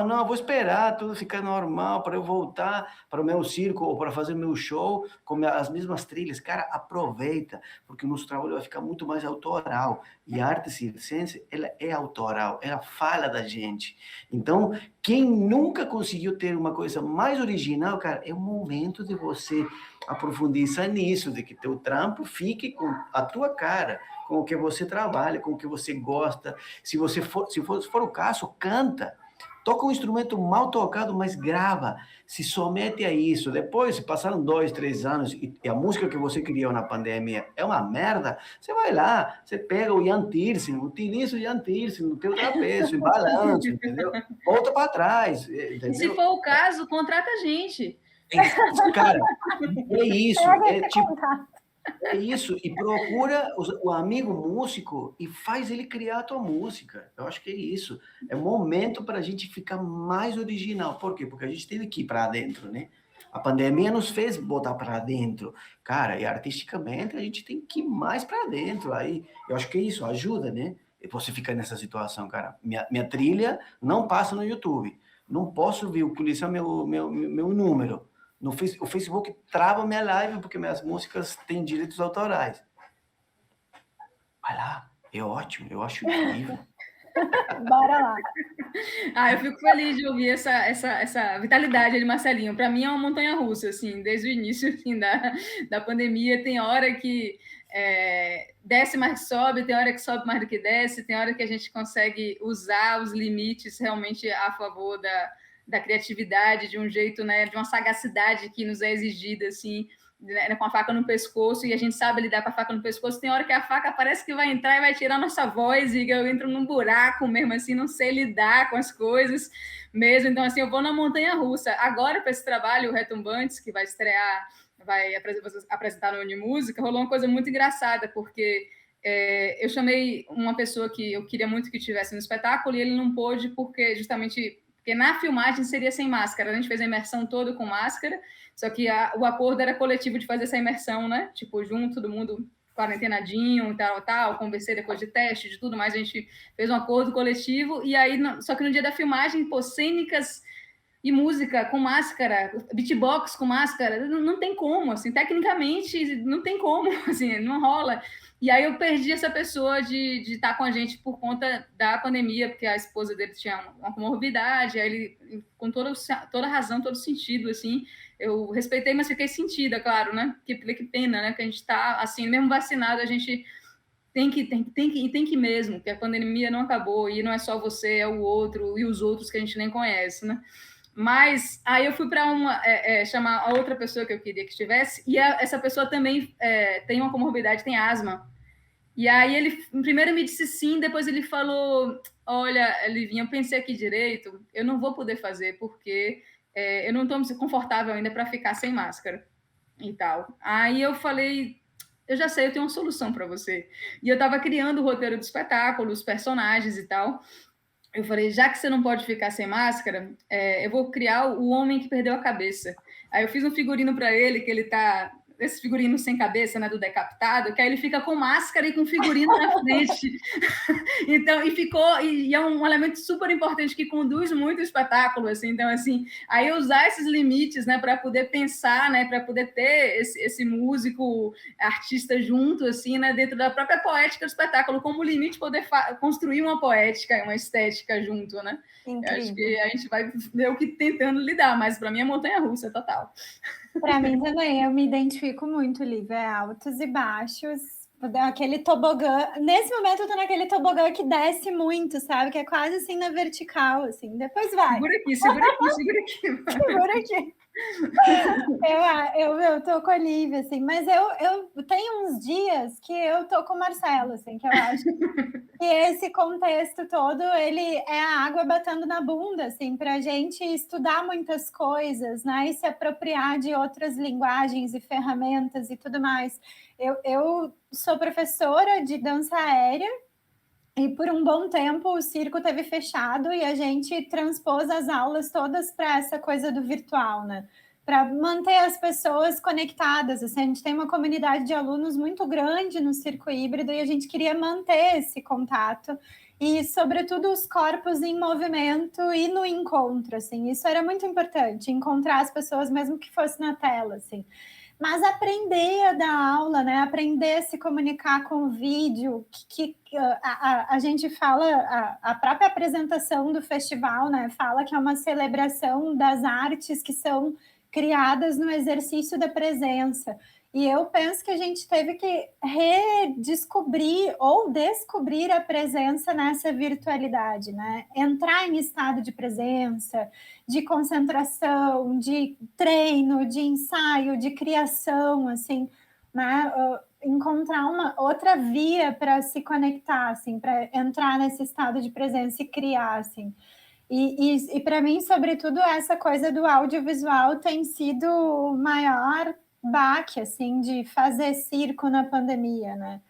não, vou esperar tudo ficar normal para eu voltar para o meu circo ou para fazer meu show com as mesmas trilhas. Cara, aproveita, porque o nosso trabalho vai ficar muito mais autoral. E a arte circense, ela é autoral, ela fala da gente. Então, quem nunca conseguiu ter uma coisa mais original, cara, é o momento de você aprofundar nisso, de que teu trampo fique com a tua cara, com o que você trabalha, com o que você gosta. Se for o caso, canta. Toca um instrumento mal tocado, mas grava, se somete a isso. Depois, se passaram 2, 3 anos e a música que você criou na pandemia é uma merda, você vai lá, você pega o Ian Tiersen, utiliza o Ian Tiersen no teu trapézio, em balanço, entendeu? Volta para trás, entendeu? E se for o caso, contrata a gente. Cara, é isso. É isso, e procura o amigo músico e faz ele criar a tua música. Eu acho que é isso. É momento para a gente ficar mais original. Por quê? Porque a gente teve que ir para dentro, né? A pandemia nos fez botar para dentro. Cara, e artisticamente a gente tem que ir mais para dentro. Aí, eu acho que é isso, ajuda, né? E você fica nessa situação, cara. Minha trilha não passa no YouTube. Não posso ver, utilizar meu número. O Facebook trava minha live porque minhas músicas têm direitos autorais. Vai lá, é ótimo, eu acho incrível. Bora lá. Eu fico feliz de ouvir essa vitalidade de Marcelinho. Para mim é uma montanha-russa, assim, desde o início assim, da pandemia. Tem hora que desce mais que sobe, tem hora que sobe mais do que desce, tem hora que a gente consegue usar os limites realmente a favor da criatividade, de um jeito, né, de uma sagacidade que nos é exigida, assim, né, com a faca no pescoço, e a gente sabe lidar com a faca no pescoço. Tem hora que a faca parece que vai entrar e vai tirar nossa voz, e eu entro num buraco mesmo, assim, não sei lidar com as coisas mesmo. Então, assim, eu vou na montanha-russa. Agora, para esse trabalho, o Retumbantes, que vai estrear, vai apresentar no Unimúsica, rolou uma coisa muito engraçada, porque eu chamei uma pessoa que eu queria muito que estivesse no espetáculo, e ele não pôde, porque na filmagem seria sem máscara. A gente fez a imersão toda com máscara, só que o acordo era coletivo de fazer essa imersão, né? Tipo, junto, todo mundo quarentenadinho, tal. Conversei depois de teste, de tudo mais, a gente fez um acordo coletivo, e aí, só que no dia da filmagem, cênicas e música com máscara, beatbox com máscara, não tem como, assim, tecnicamente não tem como, assim, não rola. E aí eu perdi essa pessoa de estar com a gente por conta da pandemia, porque a esposa dele tinha uma comorbidade, aí ele, com toda razão, todo sentido, assim, eu respeitei, mas fiquei sentida, claro, né? Que pena, né? Que a gente está, assim, mesmo vacinado, a gente tem que mesmo, porque a pandemia não acabou, e não é só você, é o outro, e os outros que a gente nem conhece, né? Mas aí eu fui para chamar a outra pessoa que eu queria que estivesse, e essa pessoa também tem uma comorbidade, tem asma. E aí ele primeiro me disse sim, depois ele falou: olha, Livinha, eu pensei aqui direito, eu não vou poder fazer, porque eu não estou confortável ainda para ficar sem máscara e tal. Aí eu falei: eu já sei, eu tenho uma solução para você. E eu estava criando o roteiro do espetáculo, os personagens e tal. Eu falei, já que você não pode ficar sem máscara, eu vou criar o homem que perdeu a cabeça. Aí eu fiz um figurino para ele, que ele tá... Esse figurino sem cabeça, né, do decapitado, que aí ele fica com máscara e com figurino na frente. Então, e é um elemento super importante que conduz muito o espetáculo, assim. Então, assim, aí usar esses limites, né, para poder pensar, né, para poder ter esse músico, artista junto, assim, né, dentro da própria poética do espetáculo, como limite poder construir uma poética, uma estética junto, né? Incrível. Eu acho que a gente vai ver o que tentando lidar, mas para mim é montanha-russa total. Para mim também, eu me identifico muito, Lívia, altos e baixos, aquele tobogã, nesse momento eu tô naquele tobogã que desce muito, sabe, que é quase assim na vertical, assim, depois vai. Segura aqui. Segura aqui. Eu tô com a Lívia, assim, mas eu tenho uns dias que eu tô com o Marcelo, assim, que eu acho que esse contexto todo, ele é a água batendo na bunda, assim, para a gente estudar muitas coisas, né, e se apropriar de outras linguagens e ferramentas e tudo mais. Eu sou professora de dança aérea, e por um bom tempo o circo teve fechado e a gente transpôs as aulas todas para essa coisa do virtual, né? Para manter as pessoas conectadas. Assim, a gente tem uma comunidade de alunos muito grande no circo híbrido e a gente queria manter esse contato e, sobretudo, os corpos em movimento e no encontro. Assim, isso era muito importante, encontrar as pessoas, mesmo que fosse na tela. Assim. Mas aprender a dar aula, né? Aprender a se comunicar com o vídeo, que a gente fala, a própria apresentação do festival, né? Fala que é uma celebração das artes que são criadas no exercício da presença. E eu penso que a gente teve que redescobrir ou descobrir a presença nessa virtualidade, né? Entrar em estado de presença, de concentração, de treino, de ensaio, de criação, assim, né? Encontrar uma outra via para se conectar, assim, para entrar nesse estado de presença e criar, assim. E para mim, sobretudo, essa coisa do audiovisual tem sido o maior baque, assim, de fazer circo na pandemia, né?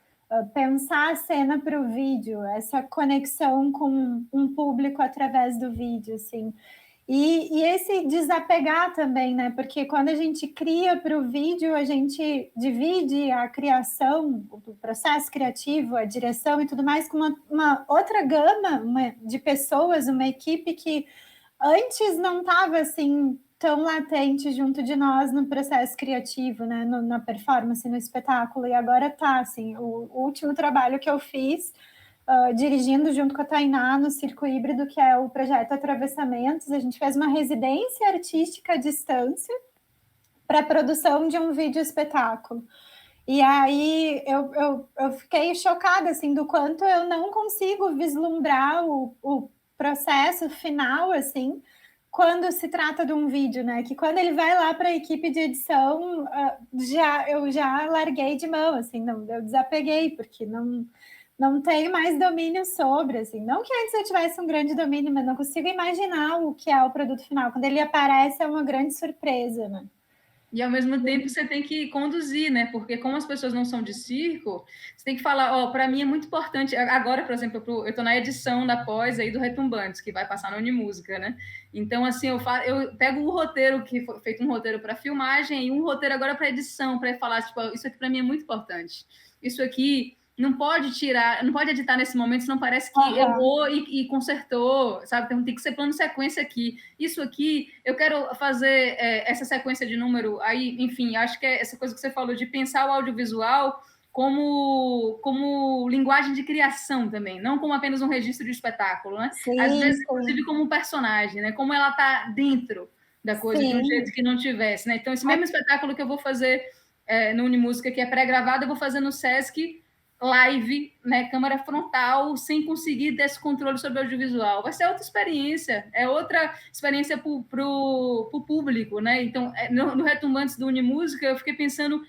Pensar a cena para o vídeo, essa conexão com um público através do vídeo, assim. E esse desapegar também, né? Porque quando a gente cria para o vídeo, a gente divide a criação, o processo criativo, a direção e tudo mais com uma outra gama de pessoas, uma equipe que antes não estava assim tão latente junto de nós no processo criativo, né? Na performance, no espetáculo, e agora tá, assim, o último trabalho que eu fiz dirigindo junto com a Tainá no Circo Híbrido, que é o projeto Atravessamentos. A gente fez uma residência artística à distância para a produção de um vídeo espetáculo. E aí eu fiquei chocada assim, do quanto eu não consigo vislumbrar o processo final, assim, quando se trata de um vídeo, né? Que quando ele vai lá para a equipe de edição, eu já larguei de mão, assim, não, eu desapeguei, porque não tenho mais domínio sobre, assim. Não que antes eu tivesse um grande domínio, mas não consigo imaginar o que é o produto final. Quando ele aparece, é uma grande surpresa, né? E, ao mesmo tempo, você tem que conduzir, né? Porque como as pessoas não são de circo, você tem que falar, ó, para mim é muito importante. Agora, por exemplo, eu estou na edição da pós aí do Retumbantes, que vai passar na Unimúsica, né? Então, assim, eu pego o roteiro, que foi feito um roteiro para filmagem, e um roteiro agora para edição, para falar, tipo, isso aqui para mim é muito importante. Isso aqui não pode tirar, não pode editar nesse momento, senão parece que errou e consertou, sabe? Tem que ser plano sequência aqui. Isso aqui, eu quero fazer essa sequência de número, aí, enfim, acho que é essa coisa que você falou de pensar o audiovisual como linguagem de criação também, não como apenas um registro de espetáculo, né? Sim, às vezes, sim. inclusive, como um personagem, né? Como ela está dentro da coisa, sim, de um jeito que não tivesse, né? Então, esse mesmo espetáculo que eu vou fazer no Unimúsica, que é pré-gravado, eu vou fazer no Sesc live, né, câmera frontal, sem conseguir ter esse controle sobre o audiovisual. Vai ser outra experiência, é outra experiência para o público, né? Então, no Retumbantes do Unimúsica, eu fiquei pensando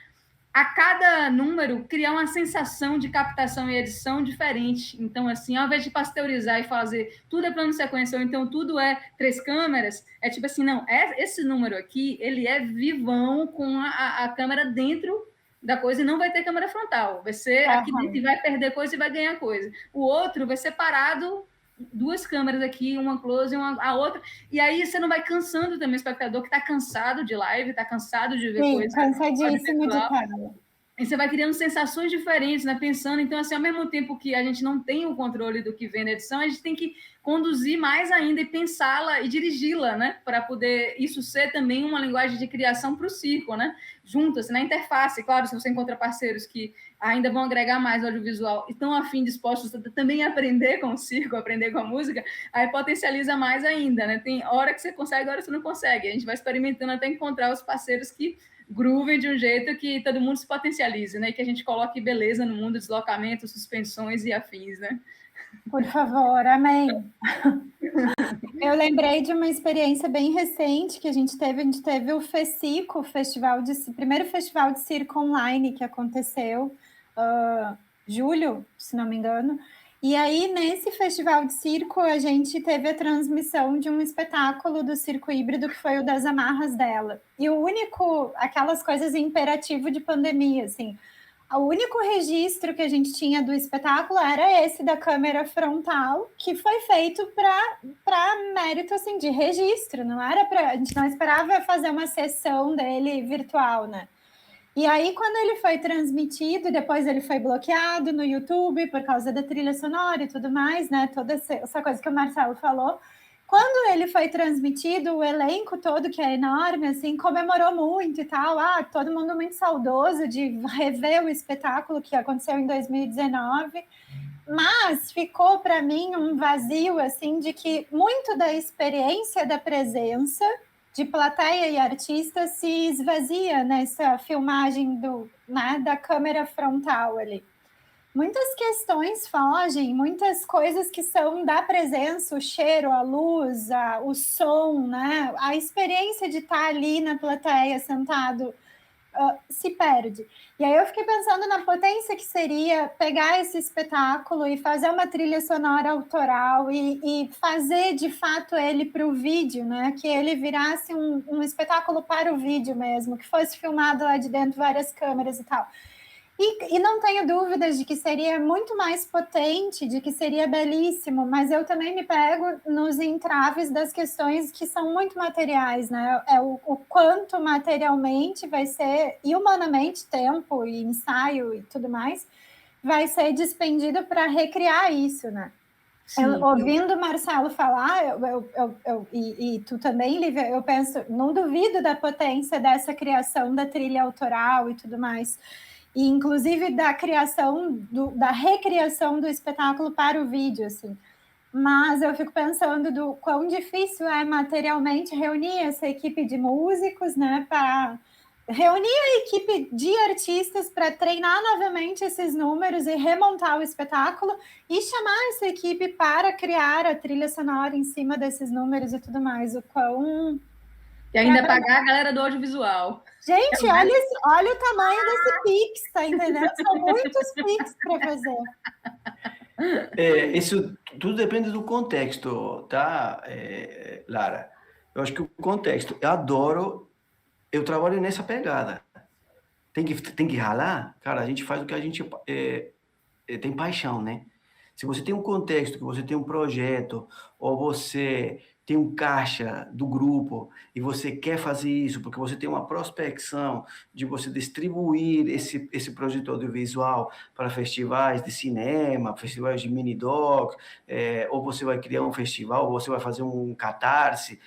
a cada número criar uma sensação de captação e edição diferente. Então, assim, ao invés de pasteurizar e fazer tudo é plano sequência, ou então tudo é 3 câmeras, é tipo assim, não, esse número aqui, ele é vivão com a câmera dentro da coisa e não vai ter câmera frontal. Vai ser aqui dentro e vai perder coisa e vai ganhar coisa. O outro vai ser parado, 2 câmeras aqui, uma close e a outra. E aí você não vai cansando também o espectador que está cansado de live, está cansado de ver coisa. Cansadíssimo de câmera. E você vai criando sensações diferentes, né? Pensando, então, assim, ao mesmo tempo que a gente não tem o controle do que vem na edição, a gente tem que conduzir mais ainda e pensá-la e dirigi-la, né? Para poder isso ser também uma linguagem de criação para o circo, né? Junto, assim, na interface, claro, se você encontra parceiros que ainda vão agregar mais audiovisual e estão afim, dispostos a também aprender com o circo, aprender com a música, aí potencializa mais ainda, né? Tem hora que você consegue, hora que você não consegue. A gente vai experimentando até encontrar os parceiros que groovem de um jeito que todo mundo se potencialize, né? E que a gente coloque beleza no mundo, deslocamento, suspensões e afins, né? Por favor, amém. Eu lembrei de uma experiência bem recente que a gente teve o FECICO, primeiro festival de circo online que aconteceu julho, se não me engano. E aí, nesse festival de circo, a gente teve a transmissão de um espetáculo do Circo Híbrido, que foi o das amarras dela. E aquelas coisas imperativo de pandemia, assim. O único registro que a gente tinha do espetáculo era esse da câmera frontal, que foi feito para mérito, assim, de registro. A gente não esperava fazer uma sessão dele virtual, né? E aí, quando ele foi transmitido, depois ele foi bloqueado no YouTube por causa da trilha sonora e tudo mais, né? Toda essa coisa que o Marcelo falou. Quando ele foi transmitido, o elenco todo, que é enorme, assim, comemorou muito e tal. Todo mundo muito saudoso de rever o espetáculo que aconteceu em 2019. Mas ficou para mim um vazio, assim, de que muito da experiência da presença de plateia e artista se esvazia nessa filmagem da câmera frontal ali. Muitas questões fogem, muitas coisas que são da presença, o cheiro, a luz, o som, né? A experiência de estar ali na plateia, sentado se perde. E aí eu fiquei pensando na potência que seria pegar esse espetáculo e fazer uma trilha sonora autoral e fazer de fato ele para o vídeo, né? Que ele virasse um espetáculo para o vídeo mesmo, que fosse filmado lá de dentro, várias câmeras e tal. E não tenho dúvidas de que seria muito mais potente, de que seria belíssimo, mas eu também me pego nos entraves das questões que são muito materiais, né? É o quanto materialmente vai ser, e humanamente, tempo e ensaio e tudo mais, vai ser despendido para recriar isso, né? Ouvindo o Marcelo falar, e tu também, Lívia, eu penso, não duvido da potência dessa criação da trilha autoral e tudo mais. E inclusive da criação, da recriação do espetáculo para o vídeo, assim. Mas eu fico pensando do quão difícil é materialmente reunir essa equipe de músicos, né, para reunir a equipe de artistas para treinar novamente esses números e remontar o espetáculo e chamar essa equipe para criar a trilha sonora em cima desses números e tudo mais. O quão... E ainda pagar a galera do audiovisual. Gente, olha o tamanho desse Pix, tá entendendo? São muitos Pix para fazer. Isso tudo depende do contexto, tá, Lara? Eu acho que o contexto, eu trabalho nessa pegada. Tem que ralar, cara, a gente faz o que a gente tem paixão, né? Se você tem um contexto, que você tem um projeto, ou você tem um caixa do grupo e você quer fazer isso porque você tem uma prospecção de você distribuir esse projeto audiovisual para festivais de cinema, festivais de mini-doc, ou você vai criar um festival, ou você vai fazer um catarse,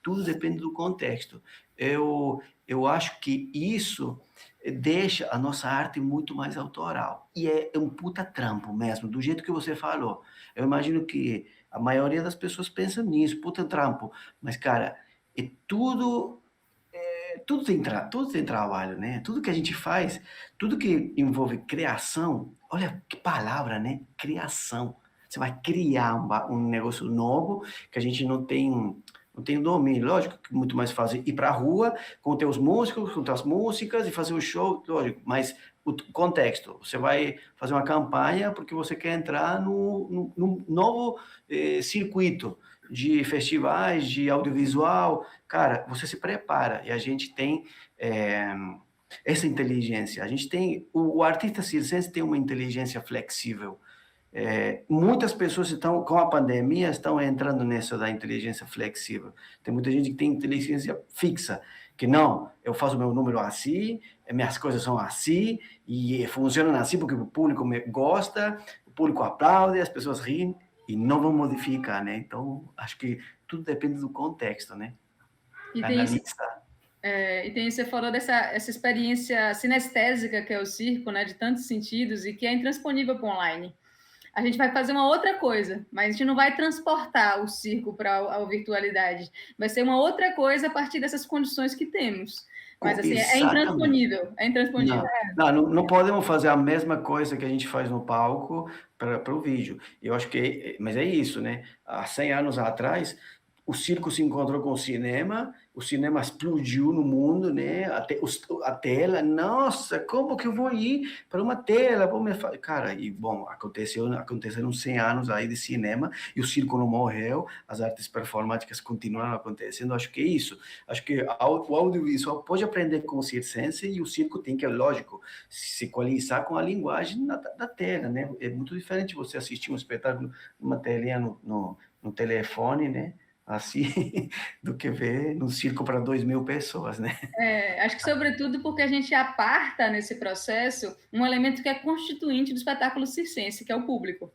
tudo depende do contexto. Eu acho que isso deixa a nossa arte muito mais autoral. E é um puta trampo mesmo, do jeito que você falou. Eu imagino que a maioria das pessoas pensa nisso, puta trampo. Mas, cara, tudo tem trabalho, né? Tudo que a gente faz, tudo que envolve criação, olha que palavra, né? Criação. Você vai criar um negócio novo que a gente não tem domínio. Lógico que muito mais fácil ir para a rua com teus músicos, com tuas músicas e fazer um show, lógico, mas o contexto, você vai fazer uma campanha porque você quer entrar no novo circuito de festivais, de audiovisual, cara, você se prepara e a gente tem essa inteligência, a gente tem, o artista circense tem uma inteligência flexível. Muitas pessoas estão, com a pandemia, estão entrando nessa da inteligência flexível. Tem muita gente que tem inteligência fixa, que não, eu faço meu número assim, minhas coisas são assim, e funcionam assim porque o público me gosta, o público aplaude, as pessoas riem, e não vão modificar, né? Então, acho que tudo depende do contexto, né? E tem isso, você falou essa experiência sinestésica que é o circo, né, de tantos sentidos, e que é intransponível para online. A gente vai fazer uma outra coisa, mas a gente não vai transportar o circo para a virtualidade. Vai ser uma outra coisa a partir dessas condições que temos. Mas, assim, é intransponível. É intransponível. Não podemos fazer a mesma coisa que a gente faz no palco para o vídeo. Eu acho que... Mas é isso, né? Há 100 anos atrás, o circo se encontrou com o cinema explodiu no mundo, né? A tela, nossa, como que eu vou ir para uma tela? Cara, e bom, aconteceram 100 anos aí de cinema e o circo não morreu, as artes performáticas continuaram acontecendo. Acho que é isso. Acho que o audiovisual pode aprender com o circense e o circo tem que, lógico, se equalizar com a linguagem da tela, né? É muito diferente você assistir um espetáculo numa telinha no telefone, né? Assim, do que ver no circo para 2.000 pessoas, né? Acho que sobretudo porque a gente aparta nesse processo um elemento que é constituinte do espetáculo circense, que é o público.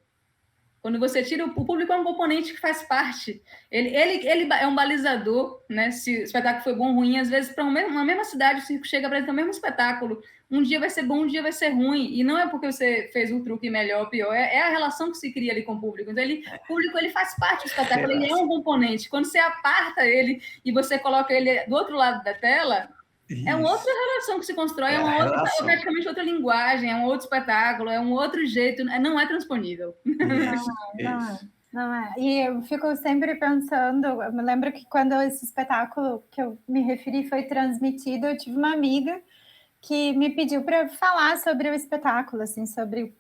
Quando você tira, o público é um componente que faz parte. Ele é um balizador, né? Se o espetáculo foi bom ou ruim, às vezes, para uma mesma cidade, o circo chega apresentando o mesmo espetáculo. Um dia vai ser bom, um dia vai ser ruim. E não é porque você fez um truque melhor ou pior, é a relação que se cria ali com o público. Então, o público ele faz parte do espetáculo, ele é um componente. Quando você aparta ele e você coloca ele do outro lado da tela, isso. É uma outra relação que se constrói, é praticamente outra linguagem, é um outro espetáculo, é um outro jeito, não é transponível. Não é. E eu fico sempre pensando, eu me lembro que quando esse espetáculo que eu me referi foi transmitido, eu tive uma amiga que me pediu para falar sobre o espetáculo, assim, sobre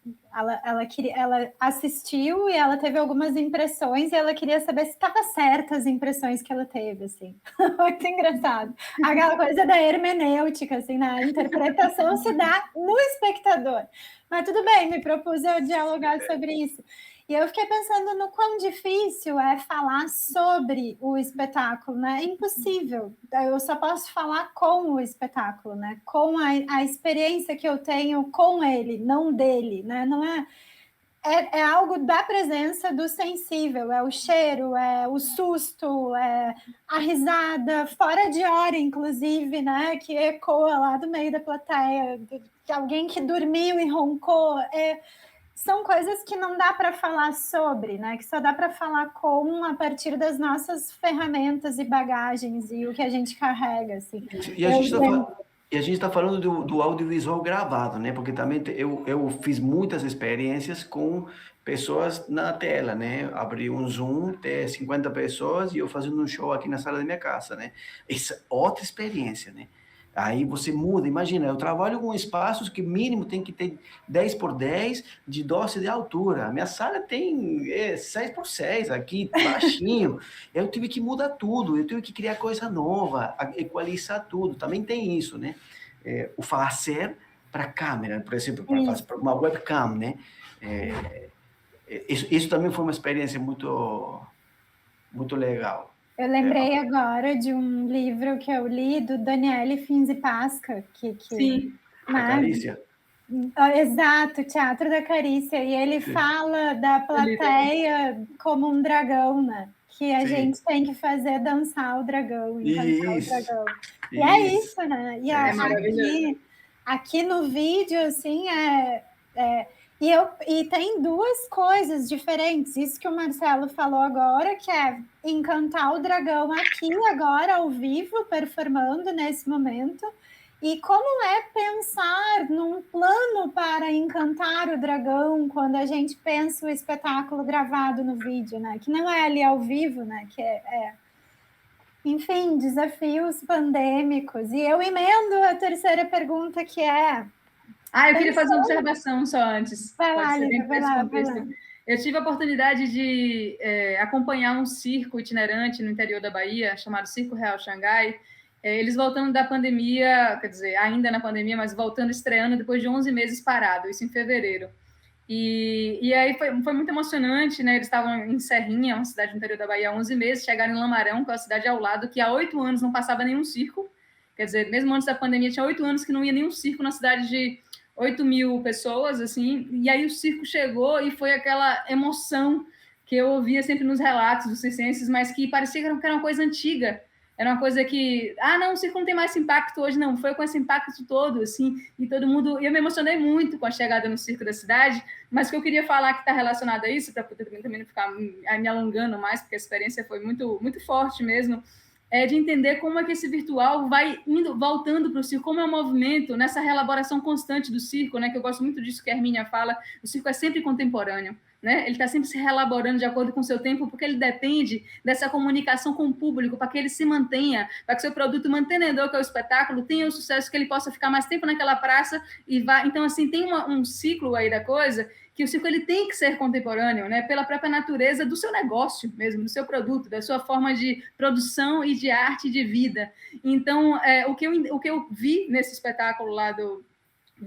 ela assistiu e ela teve algumas impressões e ela queria saber se estava certa as impressões que ela teve, assim. Muito engraçado. Aquela coisa da hermenêutica, assim, na interpretação se dá no espectador. Mas tudo bem, me propus eu dialogar sobre isso. E eu fiquei pensando no quão difícil é falar sobre o espetáculo, né? É impossível. Eu só posso falar com o espetáculo, né? Com a experiência que eu tenho com ele, não dele, né? Não é algo da presença do sensível, é o cheiro, é o susto, é a risada, fora de hora, inclusive, né? Que ecoa lá do meio da plateia, de alguém que dormiu e roncou. São coisas que não dá para falar sobre, né? Que só dá para falar com a partir das nossas ferramentas e bagagens e o que a gente carrega, assim. E a gente está falando do audiovisual gravado, né? Porque também eu fiz muitas experiências com pessoas na tela, né? Abri um Zoom, ter 50 pessoas e eu fazendo um show aqui na sala da minha casa, né? Essa é outra experiência, né? Aí você muda, imagina, eu trabalho com espaços que mínimo tem que ter 10 por 10 de doce de altura. A minha sala tem 6 por 6 aqui, baixinho. Eu tive que mudar tudo, eu tive que criar coisa nova, equalizar tudo. Também tem isso, né? O fazer para câmera, por exemplo, para fazer uma webcam, né? Isso também foi uma experiência muito, muito legal. Eu lembrei agora de um livro que eu li do Daniele Finzi Pasca, Sim. A Carícia. Exato, Teatro da Carícia, e ele fala da plateia como um dragão, né? Que a gente tem que fazer dançar o dragão, encantar o dragão. E é isso, né? E aqui no vídeo, assim, e tem duas coisas diferentes. Isso que o Marcelo falou agora, que é encantar o dragão aqui, agora, ao vivo, performando nesse momento. E como é pensar num plano para encantar o dragão quando a gente pensa o espetáculo gravado no vídeo, né? Que não é ali ao vivo, né? Enfim, desafios pandêmicos. E eu emendo a terceira pergunta, que é... eu queria fazer uma observação só antes. Vai lá. Eu tive a oportunidade de acompanhar um circo itinerante no interior da Bahia, chamado Circo Real Xangai. Eles voltando da pandemia, quer dizer, ainda na pandemia, mas voltando, estreando depois de 11 meses parado, isso em fevereiro. E aí foi muito emocionante, né? Eles estavam em Serrinha, uma cidade do interior da Bahia, há 11 meses, chegaram em Lamarão, que é a cidade ao lado, que há 8 anos não passava nenhum circo. Quer dizer, mesmo antes da pandemia, tinha 8 anos que não ia nenhum circo na cidade de 8 mil pessoas, assim. E aí o circo chegou e foi aquela emoção que eu ouvia sempre nos relatos dos circenses, mas que parecia que era uma coisa antiga. Era uma coisa que, não, o circo não tem mais impacto hoje, não. Foi com esse impacto todo, assim, e todo mundo... Eu me emocionei muito com a chegada no circo da cidade, mas o que eu queria falar que está relacionado a isso, para poder também não ficar me alongando mais, porque a experiência foi muito, muito forte mesmo, é de entender como é que esse virtual vai voltando para o circo, como é um movimento nessa reelaboração constante do circo, né? Que eu gosto muito disso que a Hermínia fala, o circo é sempre contemporâneo. Né? Ele está sempre se reelaborando de acordo com o seu tempo, porque ele depende dessa comunicação com o público, para que ele se mantenha, para que o seu produto mantenedor, que é o espetáculo, tenha o sucesso, que ele possa ficar mais tempo naquela praça e vá. Então, assim, tem um ciclo aí da coisa, que o circo ele tem que ser contemporâneo, né? Pela própria natureza do seu negócio mesmo, do seu produto, da sua forma de produção e de arte e de vida. Então, o que eu vi nesse espetáculo lá do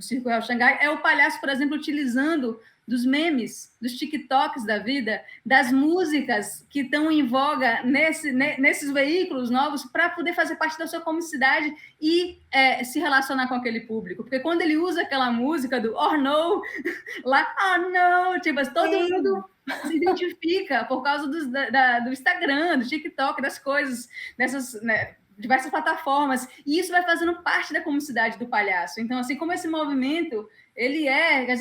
Circo Real Xangai é o palhaço, por exemplo, utilizando dos memes, dos TikToks da vida, das músicas que estão em voga nesses veículos novos para poder fazer parte da sua comicidade e se relacionar com aquele público. Porque quando ele usa aquela música do Oh No, lá, Oh No, tipo, todo mundo se identifica por causa do Instagram, do TikTok, das coisas, dessas... Né, diversas plataformas, e isso vai fazendo parte da comicidade do palhaço. Então, assim como esse movimento, a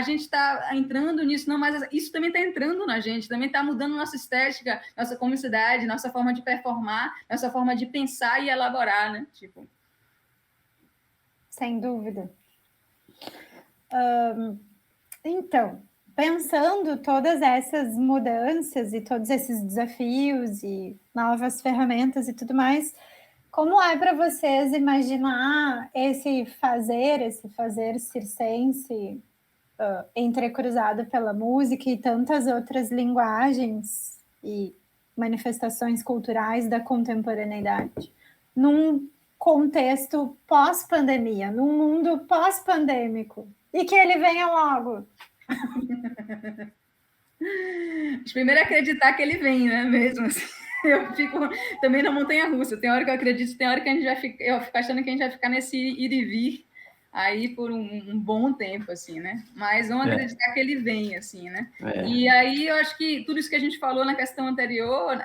gente está entrando nisso, não, mas isso também está entrando na gente, também está mudando nossa estética, nossa comicidade, nossa forma de performar, nossa forma de pensar e elaborar, né? Tipo. Sem dúvida. Então, pensando todas essas mudanças e todos esses desafios e novas ferramentas e tudo mais, Como é para vocês imaginar esse fazer circense entrecruzado pela música e tantas outras linguagens e manifestações culturais da contemporaneidade num contexto pós-pandemia, num mundo pós-pandêmico, e que ele venha logo? Primeiro é acreditar que ele vem, né, mesmo assim. Eu fico também na montanha-russa. Tem hora que eu acredito, tem hora que a gente eu fico achando que a gente vai ficar nesse ir e vir aí por um bom tempo, assim, né? Mas não acreditar que ele vem, assim, né? E aí eu acho que tudo isso que a gente falou na questão anterior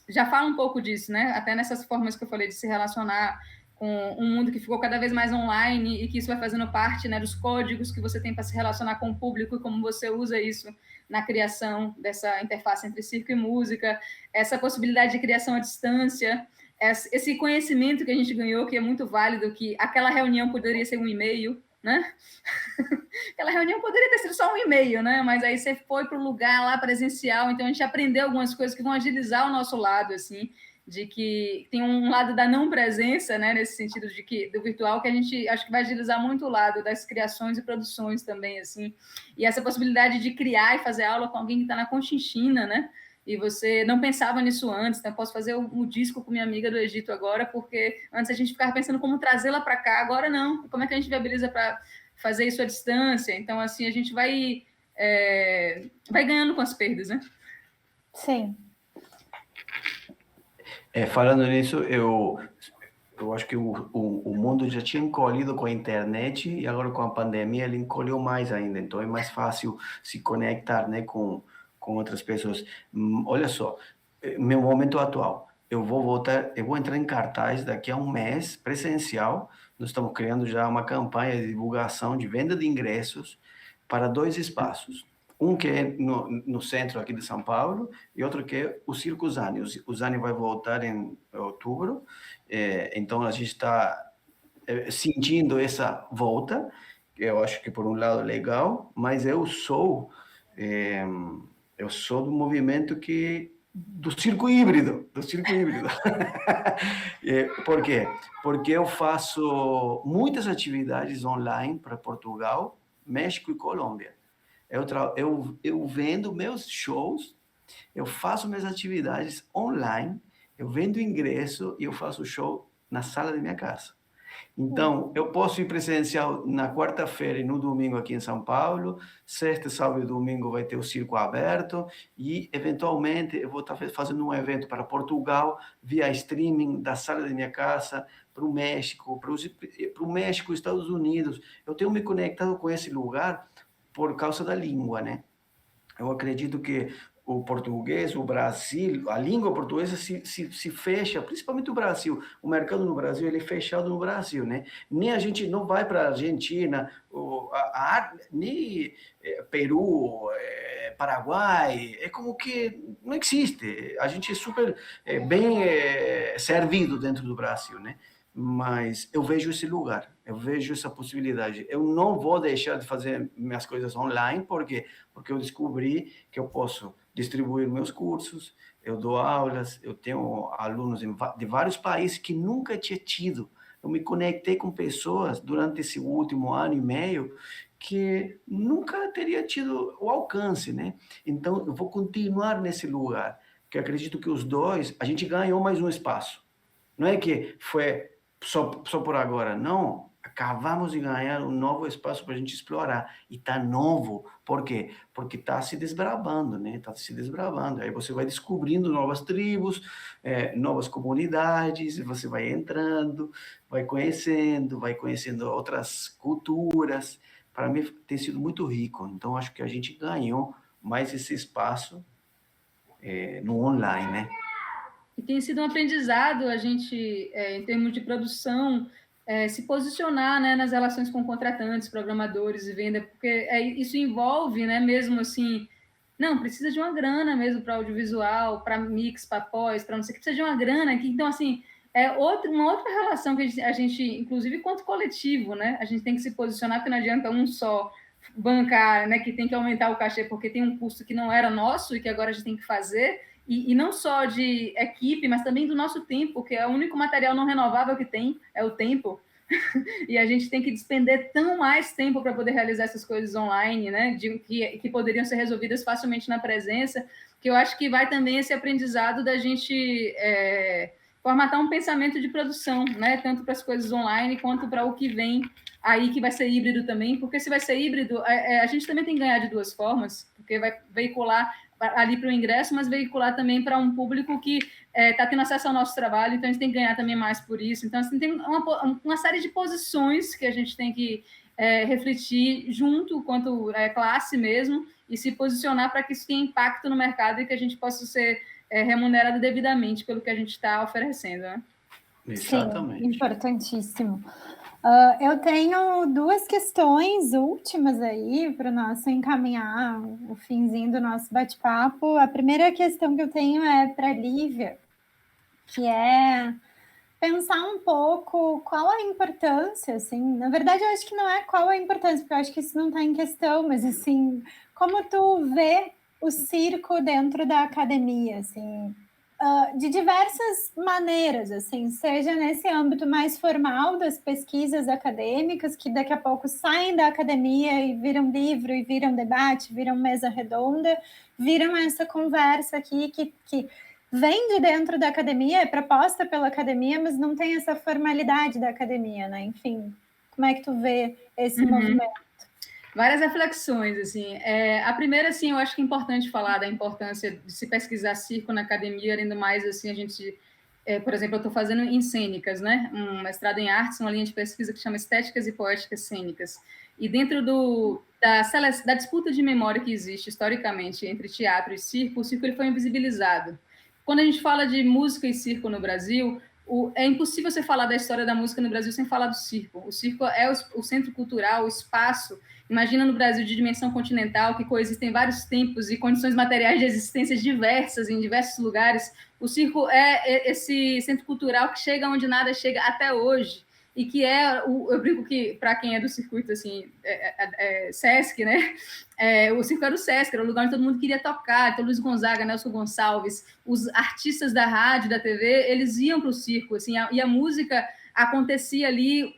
já fala um pouco disso, né? Até nessas formas que eu falei de se relacionar com um mundo que ficou cada vez mais online e que isso vai fazendo parte, né, dos códigos que você tem para se relacionar com o público e como você usa isso na criação dessa interface entre circo e música, essa possibilidade de criação à distância, esse conhecimento que a gente ganhou, que é muito válido, que aquela reunião poderia ser um e-mail, né? Aquela reunião poderia ter sido só um e-mail, né? Mas aí você foi para o lugar lá presencial, então a gente aprendeu algumas coisas que vão agilizar o nosso lado, assim, de que tem um lado da não presença, né? Nesse sentido de que do virtual, que a gente acho que vai agilizar muito o lado das criações e produções também, assim. E essa possibilidade de criar e fazer aula com alguém que está na Conchinchina, né? E você não pensava nisso antes, então eu posso fazer um disco com minha amiga do Egito agora, porque antes a gente ficava pensando como trazê-la para cá, agora não. Como é que a gente viabiliza para fazer isso à distância? Então, assim, a gente vai ganhando com as perdas, né? Sim. Falando nisso, eu acho que o mundo já tinha encolhido com a internet e agora com a pandemia ele encolheu mais ainda. Então é mais fácil se conectar, né, com outras pessoas. Olha só, meu momento atual. Eu vou entrar em cartaz daqui a um mês, presencial. Nós estamos criando já uma campanha de divulgação de venda de ingressos para 2 espaços. Um que é no centro aqui de São Paulo e outro que é o Circo Zani. O Zani vai voltar em outubro, então a gente está sentindo essa volta, que eu acho que por um lado é legal, mas eu sou do movimento do circo híbrido, Por quê? Porque eu faço muitas atividades online para Portugal, México e Colômbia. Eu vendo meus shows, eu faço minhas atividades online, eu vendo ingresso e eu faço show na sala da minha casa. Então, eu posso ir presencial na quarta-feira e no domingo aqui em São Paulo, sexta, sábado e domingo vai ter o circo aberto e, eventualmente, eu vou estar fazendo um evento para Portugal via streaming da sala da minha casa para o México, Estados Unidos. Eu tenho me conectado com esse lugar por causa da língua, né? Eu acredito que o português, o Brasil, a língua portuguesa se fecha, principalmente o Brasil. O mercado no Brasil ele é fechado no Brasil, né? Nem a gente não vai para a Argentina, nem Peru, Paraguai, é como que não existe. A gente é super bem servido dentro do Brasil, né? Mas eu vejo esse lugar, eu vejo essa possibilidade. Eu não vou deixar de fazer minhas coisas online, porque eu descobri que eu posso distribuir meus cursos, eu dou aulas, eu tenho alunos de vários países que nunca tinha tido. Eu me conectei com pessoas durante esse último ano e meio que nunca teria tido o alcance, né? Então, eu vou continuar nesse lugar, que eu acredito que os dois, a gente ganhou mais um espaço. Não é que foi só por agora, não. Acabamos de ganhar um novo espaço para a gente explorar. E está novo. Por quê? Porque está se desbravando, né? Está se desbravando. Aí você vai descobrindo novas tribos, novas comunidades, você vai entrando, vai conhecendo outras culturas. Para mim tem sido muito rico. Então, acho que a gente ganhou mais esse espaço no online, né? E tem sido um aprendizado a gente, em termos de produção, se posicionar, né, nas relações com contratantes, programadores e venda, porque isso envolve, né, mesmo assim, não, precisa de uma grana mesmo para audiovisual, para mix, para pós, para não sei o que, precisa de uma grana aqui. Então, assim, uma outra relação que a gente, inclusive, quanto coletivo, né, a gente tem que se posicionar, porque não adianta um só bancar, né, que tem que aumentar o cachê porque tem um custo que não era nosso e que agora a gente tem que fazer. e não só de equipe, mas também do nosso tempo, que é o único material não renovável que tem, é o tempo. E a gente tem que despender tão mais tempo para poder realizar essas coisas online, né, que poderiam ser resolvidas facilmente na presença, que eu acho que vai também esse aprendizado da gente formatar um pensamento de produção, né, tanto para as coisas online quanto para o que vem aí, que vai ser híbrido também, porque se vai ser híbrido, a gente também tem que ganhar de duas formas, porque vai veicular ali para o ingresso, mas veicular também para um público que está tendo acesso ao nosso trabalho, então a gente tem que ganhar também mais por isso. Então, assim, tem uma série de posições que a gente tem que refletir junto, quanto classe mesmo, e se posicionar para que isso tenha impacto no mercado e que a gente possa ser remunerado devidamente pelo que a gente está oferecendo, né? Exatamente. Sim, importantíssimo. Eu tenho duas questões últimas aí para o nosso encaminhar o finzinho do nosso bate-papo. A primeira questão que eu tenho é para a Lívia, que é pensar um pouco qual a importância, assim, na verdade eu acho que não é qual a importância, porque eu acho que isso não está em questão, mas assim, como tu vê o circo dentro da academia, assim, de diversas maneiras, assim, seja nesse âmbito mais formal das pesquisas acadêmicas, que daqui a pouco saem da academia e viram livro, e viram debate, viram mesa redonda, viram essa conversa aqui que vem de dentro da academia, é proposta pela academia, mas não tem essa formalidade da academia, né? Enfim, como é que tu vê esse movimento? Várias reflexões, assim. A primeira, assim, eu acho que é importante falar da importância de se pesquisar circo na academia, ainda mais, assim, a gente... por exemplo, eu estou fazendo em cênicas, né? Um mestrado em artes, uma linha de pesquisa que chama Estéticas e Poéticas Cênicas. E dentro da disputa de memória que existe historicamente entre teatro e circo, o circo ele foi invisibilizado. Quando a gente fala de música e circo no Brasil, é impossível você falar da história da música no Brasil sem falar do circo. O circo é o centro cultural, o espaço. Imagina no Brasil de dimensão continental, que coexistem vários tempos e condições materiais de existência diversas em diversos lugares. O circo é esse centro cultural que chega onde nada chega até hoje. E que eu brinco que, para quem é do circuito, assim, Sesc, né? O circo era o Sesc, era o lugar onde todo mundo queria tocar. Então, Luiz Gonzaga, Nelson Gonçalves, os artistas da rádio, da TV, eles iam para o circo, assim, e a música acontecia ali,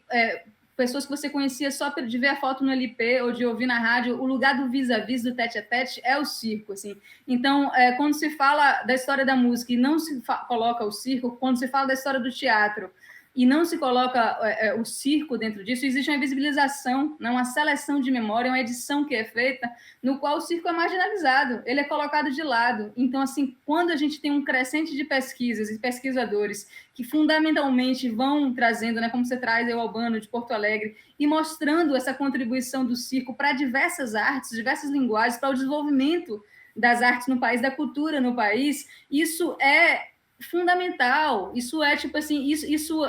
pessoas que você conhecia só de ver a foto no LP ou de ouvir na rádio. O lugar do vis-a-vis, do tete-a-tete, é o circo, assim. Então, quando se fala da história da música e não se coloca o circo, quando se fala da história do teatro e não se coloca o circo dentro disso, existe uma invisibilização, né, uma seleção de memória, uma edição que é feita, no qual o circo é marginalizado, ele é colocado de lado. Então, assim, quando a gente tem um crescente de pesquisas e pesquisadores que fundamentalmente vão trazendo, né, como você traz o Albano de Porto Alegre, e mostrando essa contribuição do circo para diversas artes, diversas linguagens, para o desenvolvimento das artes no país, da cultura no país, isso é fundamental. Isso é tipo assim, isso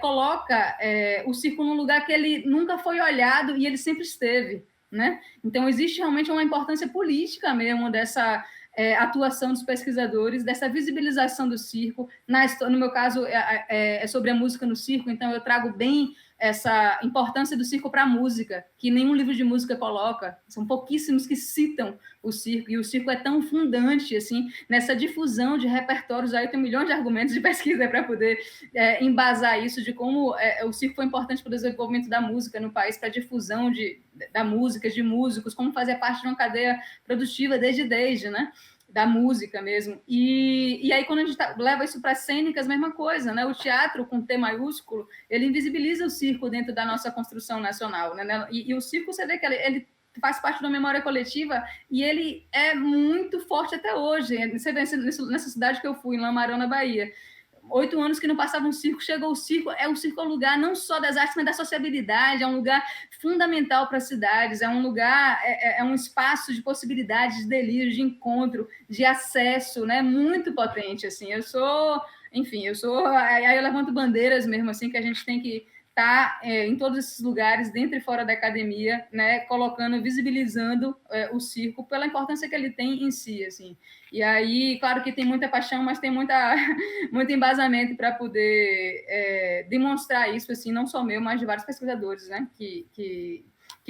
coloca o circo num lugar que ele nunca foi olhado e ele sempre esteve, né? Então existe realmente uma importância política mesmo dessa atuação dos pesquisadores, dessa visibilização do circo. No meu caso é sobre a música no circo, então eu trago bem essa importância do circo para a música, que nenhum livro de música coloca. São pouquíssimos que citam o circo, e o circo é tão fundante assim, nessa difusão de repertórios. Aí tem milhões de argumentos de pesquisa para poder embasar isso, de como o circo foi importante para o desenvolvimento da música no país, para a difusão da música, de músicos, como fazer parte de uma cadeia produtiva desde, né? Da música mesmo. E aí, quando a gente leva isso para as cênicas, mesma coisa, né? O teatro, com T maiúsculo, ele invisibiliza o circo dentro da nossa construção nacional, né? E o circo, você vê que ele faz parte da memória coletiva e ele é muito forte até hoje. Você vê nessa cidade que eu fui, em Lamarão, na Bahia, 8 anos que não passava um circo, chegou o circo. O circo é um lugar não só das artes, mas da sociabilidade, é um lugar fundamental para as cidades, é um lugar, é um espaço de possibilidades, de delírio, de encontro, de acesso, né? Muito potente, assim. Aí eu levanto bandeiras mesmo, assim, que a gente tem que estar em todos esses lugares, dentro e fora da academia, né, colocando, visibilizando o circo pela importância que ele tem em si, assim. E aí, claro que tem muita paixão, mas tem muito embasamento para poder demonstrar isso, assim, não só meu, mas de vários pesquisadores, né, que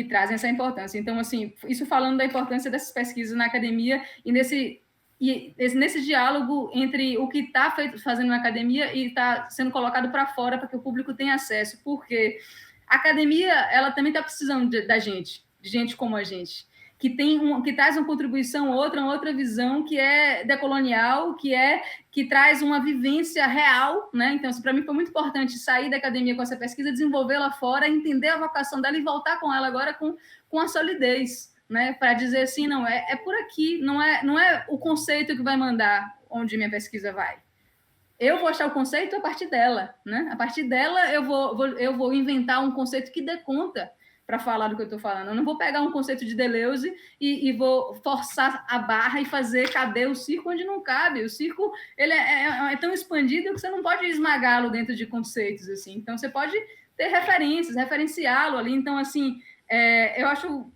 trazem essa importância. Então, assim, isso falando da importância dessas pesquisas na academia e nesse nesse diálogo entre o que está fazendo na academia e está sendo colocado para fora para que o público tenha acesso, porque a academia ela também está precisando da gente, de gente como a gente, que traz uma contribuição, uma outra visão que é decolonial, que traz uma vivência real, né? Então, para mim foi muito importante sair da academia com essa pesquisa, desenvolvê-la fora, entender a vocação dela e voltar com ela agora com a solidez, né? Para dizer assim, não, é por aqui, não é o conceito que vai mandar onde minha pesquisa vai. Eu vou achar o conceito a partir dela, né? A partir dela eu vou inventar um conceito que dê conta para falar do que eu estou falando. Eu não vou pegar um conceito de Deleuze e vou forçar a barra e fazer caber o circo onde não cabe. O circo ele é tão expandido que você não pode esmagá-lo dentro de conceitos assim. Então você pode ter referências, referenciá-lo ali. Então assim, eu acho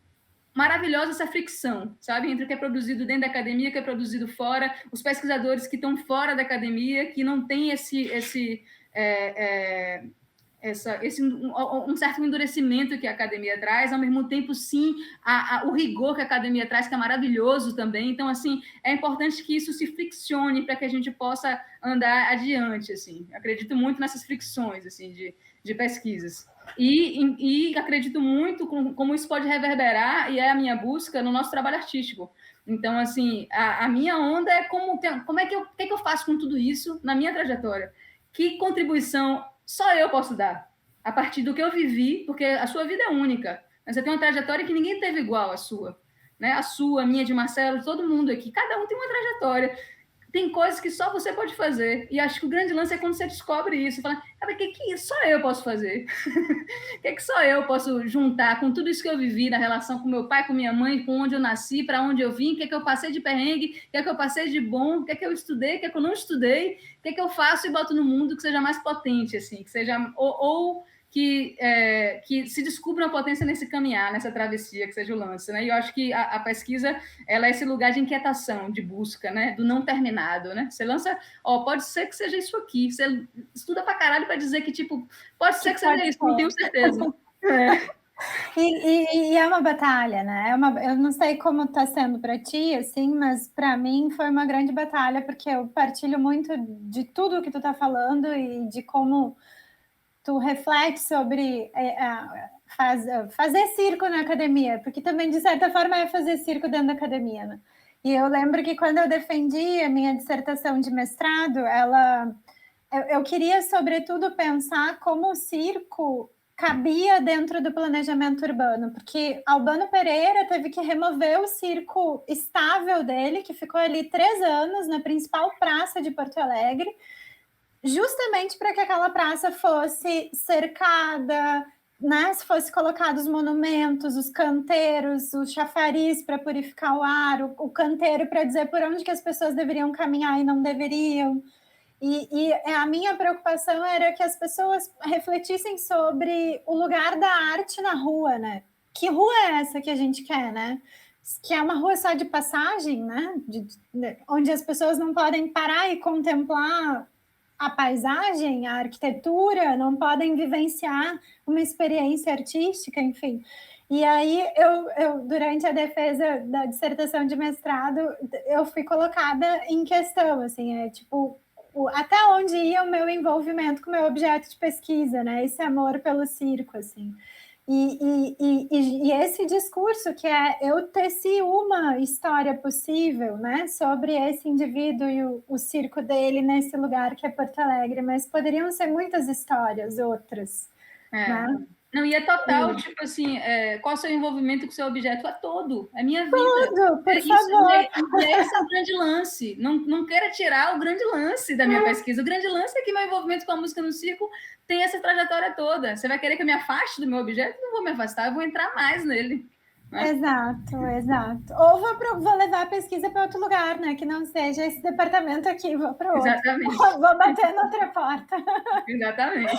maravilhosa essa fricção, sabe? Entre o que é produzido dentro da academia, o que é produzido fora, os pesquisadores que estão fora da academia, que não têm um certo endurecimento que a academia traz, ao mesmo tempo, sim, o rigor que a academia traz, que é maravilhoso também. Então, assim, é importante que isso se friccione para que a gente possa andar adiante, assim. Acredito muito nessas fricções, assim, de pesquisas. E acredito muito como isso pode reverberar, e é a minha busca no nosso trabalho artístico. Então, assim, a minha onda é o que eu faço com tudo isso na minha trajetória? Que contribuição só eu posso dar, a partir do que eu vivi, porque a sua vida é única. Você tem uma trajetória que ninguém teve igual à sua. Né? A sua, a minha, de Marcelo, todo mundo aqui. Cada um tem uma trajetória. Tem coisas que só você pode fazer. E acho que o grande lance é quando você descobre isso. Fala, cara, o que só eu posso fazer? O que só eu posso juntar com tudo isso que eu vivi na relação com meu pai, com minha mãe, com onde eu nasci, para onde eu vim, o que eu passei de perrengue, o que eu passei de bom, o que eu estudei, o que eu não estudei, o que eu faço e boto no mundo que seja mais potente, assim, que seja... que se descubra uma potência nesse caminhar, nessa travessia, que seja o lance, né? E eu acho que a pesquisa, ela é esse lugar de inquietação, de busca, né? Do não terminado, né? Você lança, pode ser que seja isso aqui, você estuda pra caralho para dizer que, tipo, pode ser que seja isso, não tenho certeza. E é uma batalha, né? Eu não sei como está sendo para ti, assim, mas para mim foi uma grande batalha, porque eu partilho muito de tudo que tu está falando e de como tu reflete sobre fazer circo na academia, porque também, de certa forma, é fazer circo dentro da academia, né? E eu lembro que quando eu defendi a minha dissertação de mestrado, eu queria, sobretudo, pensar como o circo cabia dentro do planejamento urbano, porque Albano Pereira teve que remover o circo estável dele, que ficou ali 3 anos na principal praça de Porto Alegre, justamente para que aquela praça fosse cercada, né? Se fosse colocados os monumentos, os canteiros, o chafariz para purificar o ar, o canteiro para dizer por onde que as pessoas deveriam caminhar e não deveriam. E a minha preocupação era que as pessoas refletissem sobre o lugar da arte na rua, né? Que rua é essa que a gente quer, né? Que é uma rua só de passagem, né? Onde as pessoas não podem parar e contemplar a paisagem, a arquitetura, não podem vivenciar uma experiência artística, enfim. E aí, eu durante a defesa da dissertação de mestrado, eu fui colocada em questão, assim, tipo, até onde ia o meu envolvimento com o meu objeto de pesquisa, né? Esse amor pelo circo, assim. E esse discurso que eu teci uma história possível, né, sobre esse indivíduo e o circo dele nesse lugar que é Porto Alegre, mas poderiam ser muitas histórias outras, né? Não, e é total, tipo assim, qual é o seu envolvimento com o seu objeto? É todo, é minha vida. Tudo, por favor. Esse é o grande lance. Não queira tirar o grande lance da minha pesquisa. O grande lance é que meu envolvimento com a música no circo tem essa trajetória toda. Você vai querer que eu me afaste do meu objeto? Não vou me afastar, eu vou entrar mais nele. Né? Exato. Ou vou levar a pesquisa para outro lugar, né? Que não seja esse departamento aqui, vou para outro. Exatamente. Vou bater na outra porta. Exatamente.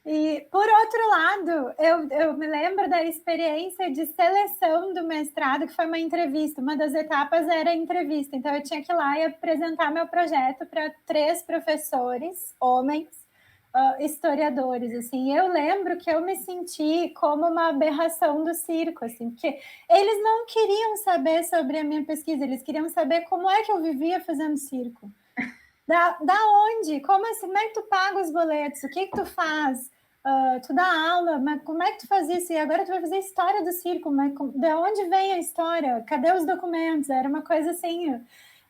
E, por outro lado, eu me lembro da experiência de seleção do mestrado, que foi uma entrevista. Uma das etapas era a entrevista. Então, eu tinha que ir lá e apresentar meu projeto para 3 professores, homens, historiadores, assim. Eu lembro que eu me senti como uma aberração do circo, assim, porque eles não queriam saber sobre a minha pesquisa, eles queriam saber como é que eu vivia fazendo circo. Da onde? Como assim? Como é que tu paga os boletos? O que tu faz? Tu dá aula, mas como é que tu faz isso? E agora tu vai fazer história do circo, mas de onde vem a história? Cadê os documentos? Era uma coisa assim,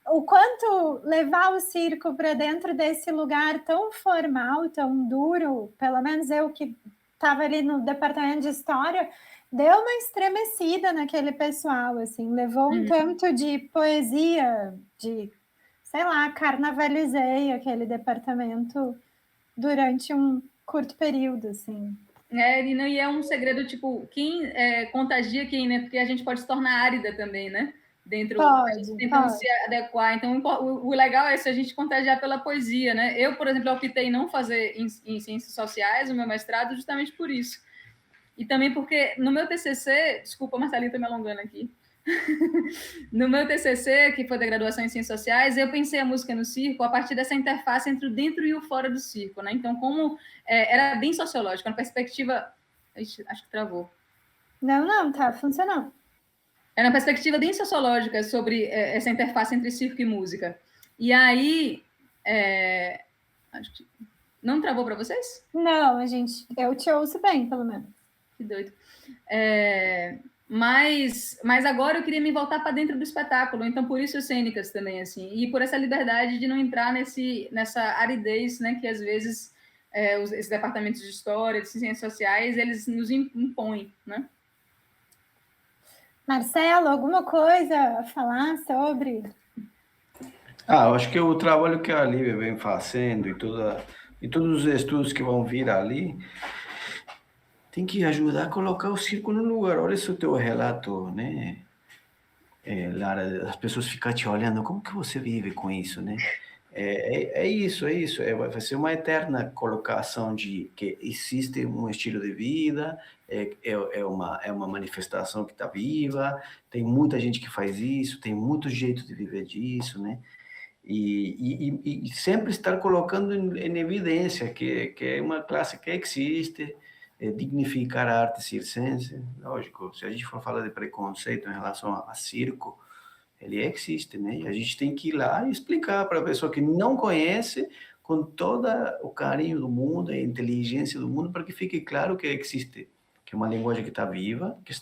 o quanto levar o circo para dentro desse lugar tão formal, tão duro, pelo menos eu que estava ali no departamento de história, deu uma estremecida naquele pessoal, assim, levou um tanto de poesia, de, sei lá, carnavalizei aquele departamento durante um curto período, assim. E é um segredo, tipo, quem contagia quem, né? Porque a gente pode se tornar árida também, né? A gente tentando se adequar. Então, o legal é se a gente contagiar pela poesia, né? Eu, por exemplo, optei em não fazer em ciências sociais o meu mestrado justamente por isso. E também porque no meu TCC, desculpa, Marcelinho, estou me alongando aqui. No meu TCC, que foi da graduação em Ciências Sociais, eu pensei a música no circo a partir dessa interface entre o dentro e o fora do circo, né? Então, como era bem sociológico, uma perspectiva... Ixi, acho que travou. Não, tá funcionando. Era uma perspectiva bem sociológica sobre essa interface entre circo e música. E aí... Acho que... Não travou para vocês? Não, eu te ouço bem, pelo menos. Que doido. Mas agora eu queria me voltar para dentro do espetáculo, então por isso cênicas também, assim, e por essa liberdade de não entrar nessa aridez, né, que às vezes esses departamentos de história, de ciências sociais, eles nos impõem, né? Marcelo, alguma coisa a falar sobre? Eu acho que o trabalho que a Lívia vem fazendo e todos os estudos que vão vir ali tem que ajudar a colocar o circo no lugar. Olha esse teu relato, né? Lara, as pessoas ficam te olhando, como que você vive com isso, né? É isso. Vai ser uma eterna colocação de que existe um estilo de vida, é uma manifestação que está viva, tem muita gente que faz isso, tem muitos jeitos de viver disso, né? E sempre estar colocando em evidência que é uma classe que existe, dignificar a arte circense. Lógico, se a gente for falar de preconceito em relação a circo, ele existe, né? E a gente tem que ir lá e explicar para a pessoa que não conhece, com todo o carinho do mundo, a inteligência do mundo, para que fique claro que existe, que é uma linguagem que está viva, que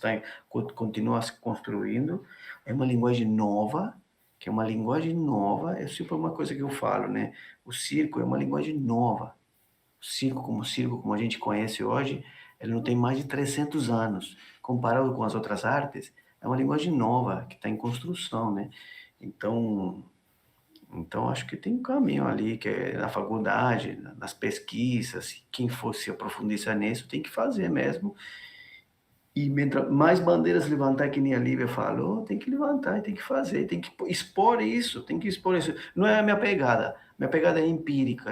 continua se construindo, é uma linguagem nova, é sempre uma coisa que eu falo, né? O circo é uma linguagem nova. O circo, como a gente conhece hoje, ele não tem mais de 300 anos. Comparado com as outras artes, é uma linguagem nova, que está em construção, né? Então, acho que tem um caminho ali, que é na faculdade, nas pesquisas, quem fosse aprofundar nisso, tem que fazer mesmo. E mais bandeiras levantar, que nem a Lívia falou, tem que levantar, tem que fazer, tem que expor isso. Não é a minha pegada é empírica.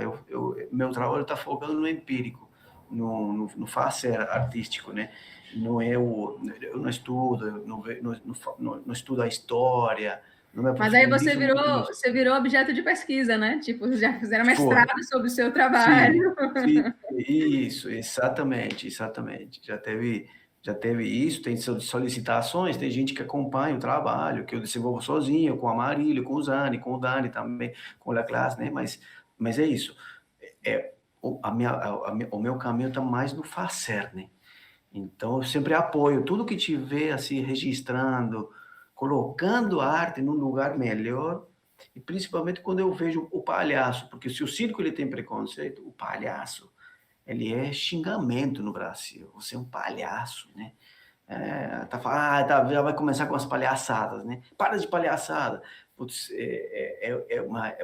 Meu trabalho está focado no empírico, no fazer artístico, né? Eu não estudo, não estudo a história. Mas aí você virou objeto de pesquisa, né? Tipo, já fizeram mestrado sobre o seu trabalho. Sim, isso, exatamente. Já teve isso, tem solicitações, tem gente que acompanha o trabalho, que eu desenvolvo sozinho, com a Marília, com o Zani, com o Dani também, com a classe, né? Mas é isso. O meu caminho está mais no fazer, né? Então, eu sempre apoio tudo que tiver, assim, registrando, colocando a arte num lugar melhor, e principalmente quando eu vejo o palhaço, porque se o circo ele tem preconceito, o palhaço, ele é xingamento no Brasil. Você é um palhaço, né? Já vai começar com as palhaçadas, né? Para de palhaçada. Putz,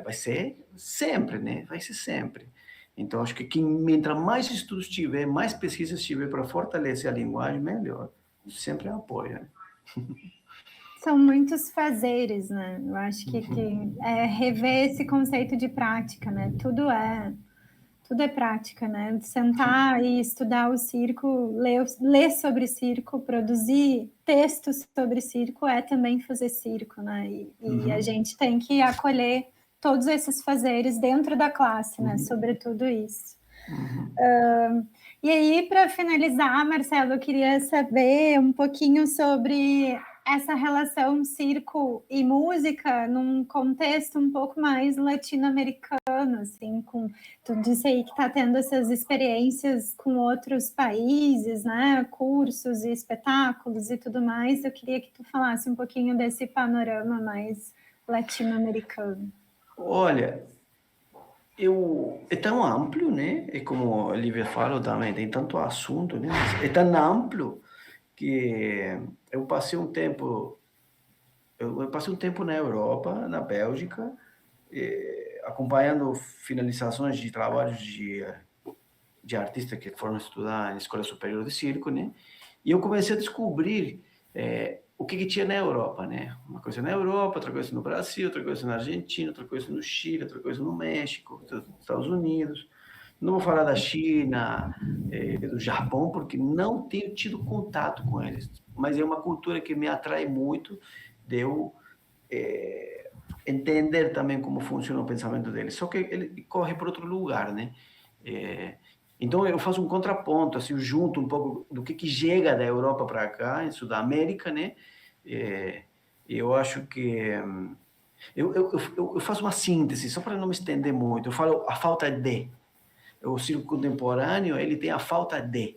vai ser sempre, né? Vai ser sempre. Então, acho que mientras mais estudos tiver, mais pesquisas tiver para fortalecer a linguagem, melhor. Sempre apoio, né? São muitos fazeres, né? Eu acho que é rever esse conceito de prática, né? Tudo é prática, né? Sentar e estudar o circo, ler sobre circo, produzir textos sobre circo é também fazer circo, né? E a gente tem que acolher todos esses fazeres dentro da classe, né? Sobre tudo isso. E aí, para finalizar, Marcelo, eu queria saber um pouquinho sobre essa relação circo e música num contexto um pouco mais latino-americano, assim, com tu disse aí que está tendo essas experiências com outros países, né, cursos e espetáculos e tudo mais. Eu queria que tu falasse um pouquinho desse panorama mais latino-americano. Olha, é tão amplo, né? E como a Lívia falou também, tem tanto assunto, né? Mas é tão amplo que eu passei um tempo na Europa, na Bélgica, acompanhando finalizações de trabalhos de artistas que foram estudar na Escola Superior de Circo, né? E eu comecei a descobrir o que tinha na Europa, né? Uma coisa na Europa, outra coisa no Brasil, outra coisa na Argentina, outra coisa no Chile, outra coisa no México, Estados Unidos. Não vou falar da China, do Japão, porque não tenho tido contato com eles. Mas é uma cultura que me atrai muito, de eu entender também como funciona o pensamento deles. Só que ele corre para outro lugar, né? Então eu faço um contraponto, assim, eu junto um pouco do que chega da Europa para cá, em Sudamérica, né? Eu acho que eu faço uma síntese, só para não me estender muito. Eu falo a falta de. O circo contemporâneo, ele tem a falta de.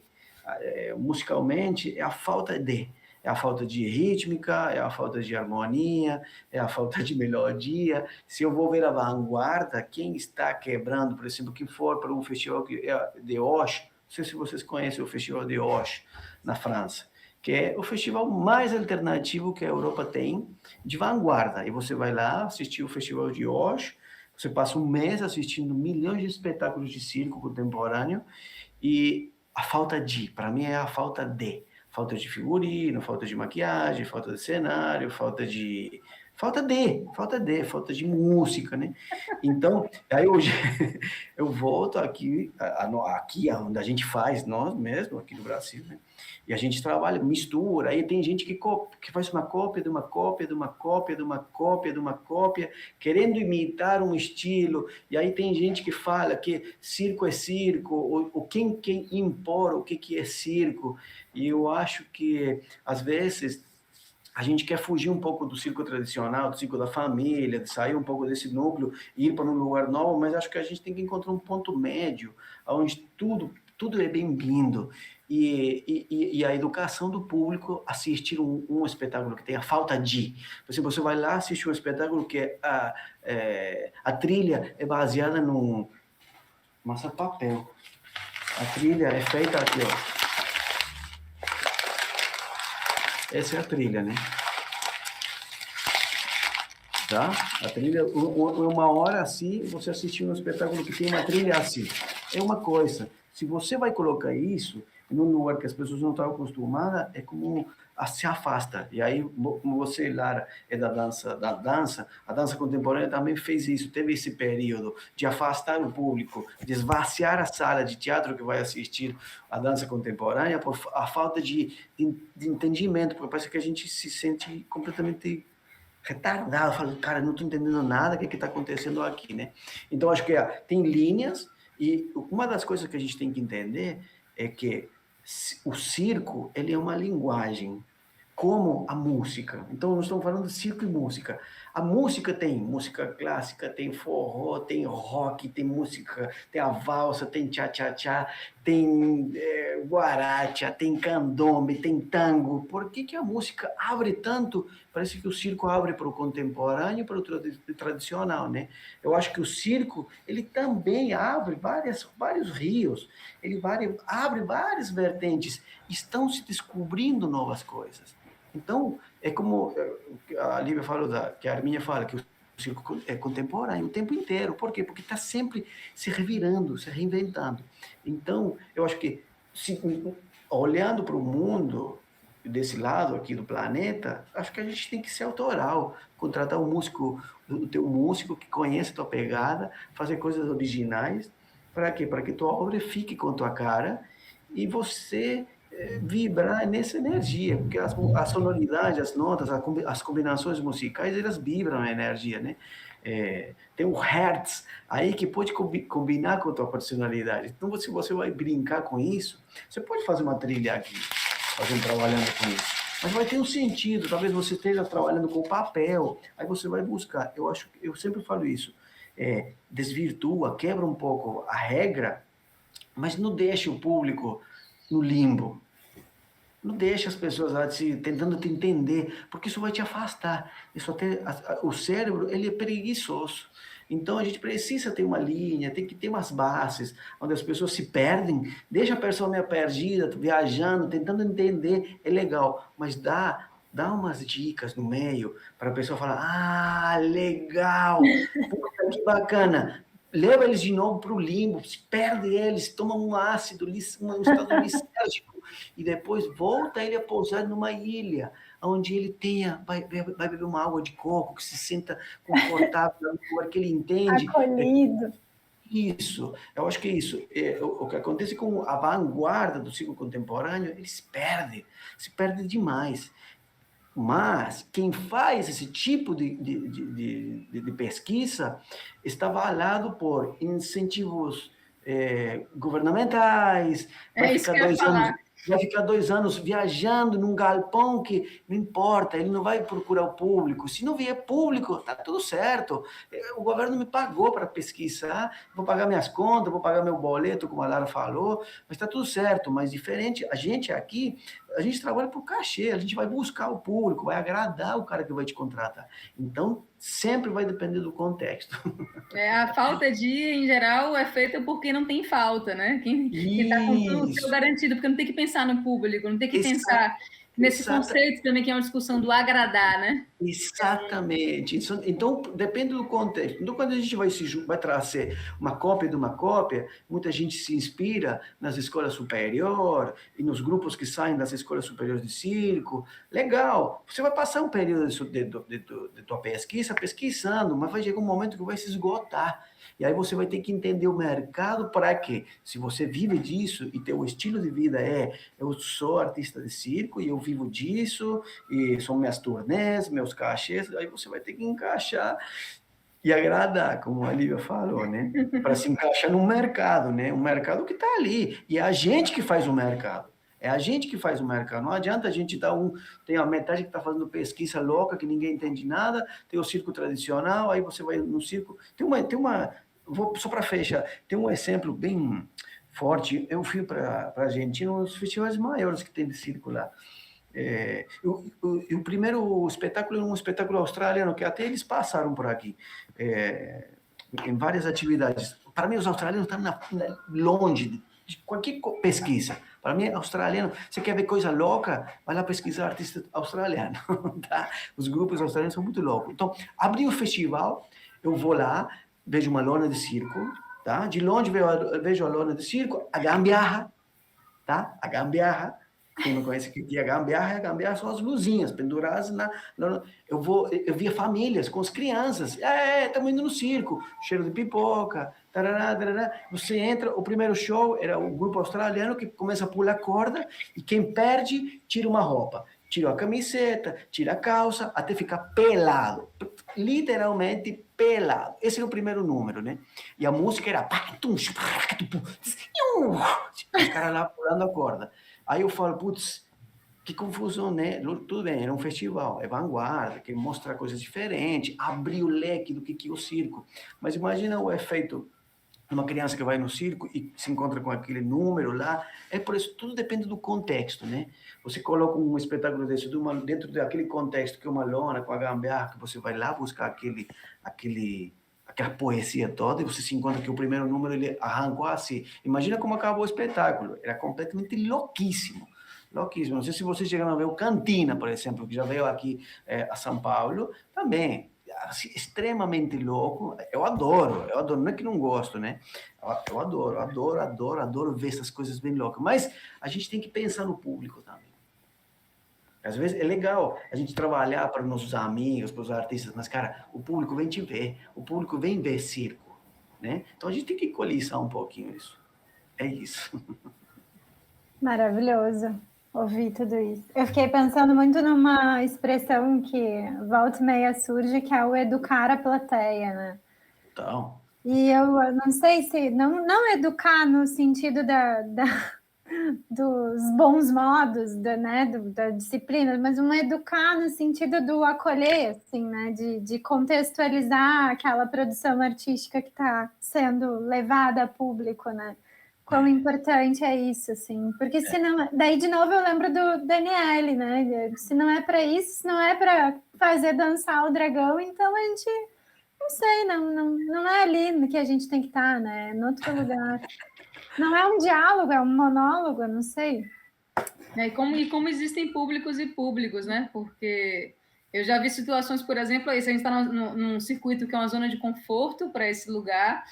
Musicalmente, é a falta de. É a falta de rítmica, é a falta de harmonia, é a falta de melodia. Se eu vou ver a vanguarda, quem está quebrando, por exemplo, quem for para um festival de Auch, não sei se vocês conhecem o Festival de Auch, na França, que é o festival mais alternativo que a Europa tem, de vanguarda. E você vai lá assistir o Festival de Auch, você passa um mês assistindo milhões de espetáculos de circo contemporâneo, e a falta de, para mim, é a falta de. Falta de figurino, falta de maquiagem, falta de cenário, falta de música, né? Então, aí hoje eu volto aqui onde a gente faz, nós mesmos, aqui no Brasil, né? E a gente trabalha, mistura, aí tem gente que faz uma cópia de uma cópia, de uma cópia, de uma cópia, de uma cópia, querendo imitar um estilo, e aí tem gente que fala que circo é circo, ou quem impor o que é circo, e eu acho que, às vezes, a gente quer fugir um pouco do circo tradicional, do circo da família, de sair um pouco desse núcleo e ir para um lugar novo, mas acho que a gente tem que encontrar um ponto médio, onde tudo é bem-vindo. E a educação do público assistir um espetáculo que tenha falta de. Por exemplo, você vai lá assistir um espetáculo que a trilha é baseada num massa-papel. A trilha é feita aqui, ó. Essa é a trilha, né? Tá? A trilha, uma hora assim, você assistir um espetáculo que tem uma trilha assim. É uma coisa. Se você vai colocar isso num lugar que as pessoas não estão acostumadas, é como se afasta. E aí, como você, Lara, é da dança, a dança contemporânea também fez isso, teve esse período de afastar o público, de esvaziar a sala de teatro que vai assistir a dança contemporânea por a falta de entendimento, porque parece que a gente se sente completamente retardado, fala, cara, não estou entendendo nada, o que está acontecendo aqui, né? Então, acho que tem linhas, e uma das coisas que a gente tem que entender é que o circo, ele é uma linguagem, como a música. Então, nós estamos falando de circo e música. A música tem música clássica, tem forró, tem rock, tem música, tem a valsa, tem tchá-tchá-tchá, tem guaracha, tem candombe, tem tango. Por que a música abre tanto? Parece que o circo abre para o contemporâneo e para o tradicional, né? Eu acho que o circo, ele também abre vários rios, ele abre várias vertentes. Estão se descobrindo novas coisas. Então, é como a Lívia falou, que a Arminha fala, que o circo é contemporâneo o tempo inteiro. Por quê? Porque está sempre se revirando, se reinventando. Então, eu acho que, olhando para o mundo, desse lado aqui do planeta, acho que a gente tem que ser autoral, contratar um músico, o teu músico que conhece a tua pegada, fazer coisas originais. Para quê? Para que tua obra fique com a tua cara e você vibrar nessa energia, porque a sonoridade, as notas, as combinações musicais, elas vibram a energia, né? Tem o Hertz aí que pode combinar com a tua personalidade. Então, se você vai brincar com isso, você pode fazer uma trilha aqui, trabalhando com isso. Mas vai ter um sentido, talvez você esteja trabalhando com papel, aí você vai buscar. Eu sempre falo isso, desvirtua, quebra um pouco a regra, mas não deixe o público no limbo. Não deixe as pessoas lá tentando te entender, porque isso vai te afastar. O cérebro, ele é preguiçoso. Então, a gente precisa ter uma linha, tem que ter umas bases, onde as pessoas se perdem. Deixa a pessoa meio perdida, viajando, tentando entender, é legal. Mas dá umas dicas no meio, para a pessoa falar, ah, legal, puta, que bacana. Leva eles de novo para o limbo, se perde eles, toma um ácido, um estado lisérgico, e depois volta ele a pousar numa ilha, onde ele vai beber uma água de coco, que se sinta confortável, que ele entende. Acolhido. Isso, eu acho que é isso. O que acontece com a vanguarda do ciclo contemporâneo, ele se perde demais. Mas quem faz esse tipo de pesquisa está avalado por incentivos governamentais, É isso que eu ia falar. vai ficar 2 anos viajando num galpão que não importa, ele não vai procurar o público. Se não vier público, tá tudo certo. O governo me pagou para pesquisar, vou pagar minhas contas, vou pagar meu boleto, como a Lara falou, mas está tudo certo. Mas diferente, a gente aqui, a gente trabalha por cachê, a gente vai buscar o público, vai agradar o cara que vai te contratar. Então, sempre vai depender do contexto. A falta em geral, é feita por quem não tem falta, né? Quem está com tudo seu garantido, porque não tem que pensar no público, não tem que pensar nesse conceito também, que é uma discussão do agradar, né? Exatamente. Então, depende do contexto. Então, quando a gente vai trazer uma cópia de uma cópia, muita gente se inspira nas escolas superiores e nos grupos que saem das escolas superiores de circo. Legal. Você vai passar um período de tua pesquisa pesquisando, mas vai chegar um momento que vai se esgotar. E aí você vai ter que entender o mercado para quê? Se você vive disso e teu estilo de vida eu sou artista de circo e eu vivo disso, e são minhas turnês, meus cachês, aí você vai ter que encaixar e agradar, como a Lívia falou, né? Para se encaixar no mercado, né? Um mercado que está ali. E é a gente que faz o mercado. É a gente que faz o mercado. Não adianta a gente tem a metade que está fazendo pesquisa louca, que ninguém entende nada, tem o circo tradicional, aí você vai no circo. Só para fechar, tem um exemplo bem forte. Eu fui para a Argentina, um dos festivais maiores que tem de circo lá. O primeiro espetáculo é um espetáculo australiano, que até eles passaram por aqui, em várias atividades. Para mim, os australianos estão longe de qualquer pesquisa. Para mim, australiano, você quer ver coisa louca? Vai lá pesquisar artista australiano. Tá? Os grupos australianos são muito loucos. Então, abri o festival, eu vou lá, vejo uma lona de circo, tá? De longe vejo a lona de circo, a gambiarra, tá? A gambiarra. Quem não conhece que a gambiarra são as luzinhas penduradas eu via famílias com as crianças. Estamos indo no circo, cheiro de pipoca, tarará, tarará. Você entra, o primeiro show era o grupo australiano que começa a pular corda e quem perde tira uma roupa. Tira a camiseta, tira a calça, até ficar pelado. Literalmente pelado. Esse é o primeiro número, né? E a música era... Os caras lá pulando a corda. Aí eu falo, putz, que confusão, né? Tudo bem, era um festival, é vanguarda, que mostra coisas diferentes, abrir o leque do que é o circo. Mas imagina o efeito de uma criança que vai no circo e se encontra com aquele número lá. É por isso, tudo depende do contexto, né? Você coloca um espetáculo desse dentro daquele contexto que é uma lona com a gambiarra, que você vai lá buscar aquela poesia toda, e você se encontra que o primeiro número ele arrancou assim. Imagina como acabou o espetáculo. Era completamente louquíssimo. Louquíssimo. Não sei se vocês chegaram a ver o Cantina, por exemplo, que já veio aqui a São Paulo. Também, assim, extremamente louco. Eu adoro. Não é que não gosto, né? Eu adoro ver essas coisas bem loucas. Mas a gente tem que pensar no público também. Às vezes é legal a gente trabalhar para os nossos amigos, para os artistas, mas, cara, o público vem te ver, o público vem ver circo, né? Então a gente tem que equalizar um pouquinho isso. É isso. Maravilhoso. ouvir tudo isso. Eu fiquei pensando muito numa expressão que volta e meia surge, que é o educar a plateia, né? Então, E eu não sei se... Não educar no sentido dos bons modos, né, da disciplina, mas um educar no sentido do acolher, assim, né, de contextualizar aquela produção artística que está sendo levada a público, né? Quão importante é isso, assim, porque senão, daí de novo eu lembro do Daniele, né? Se não é para isso, se não é para fazer dançar o dragão, então a gente não sei, não é ali que a gente tem que estar, né? Em outro lugar. Não é um diálogo, é um monólogo, não sei. E como existem públicos e públicos, né? Porque eu já vi situações, por exemplo, aí, se a gente está num circuito que é uma zona de conforto para esse lugar,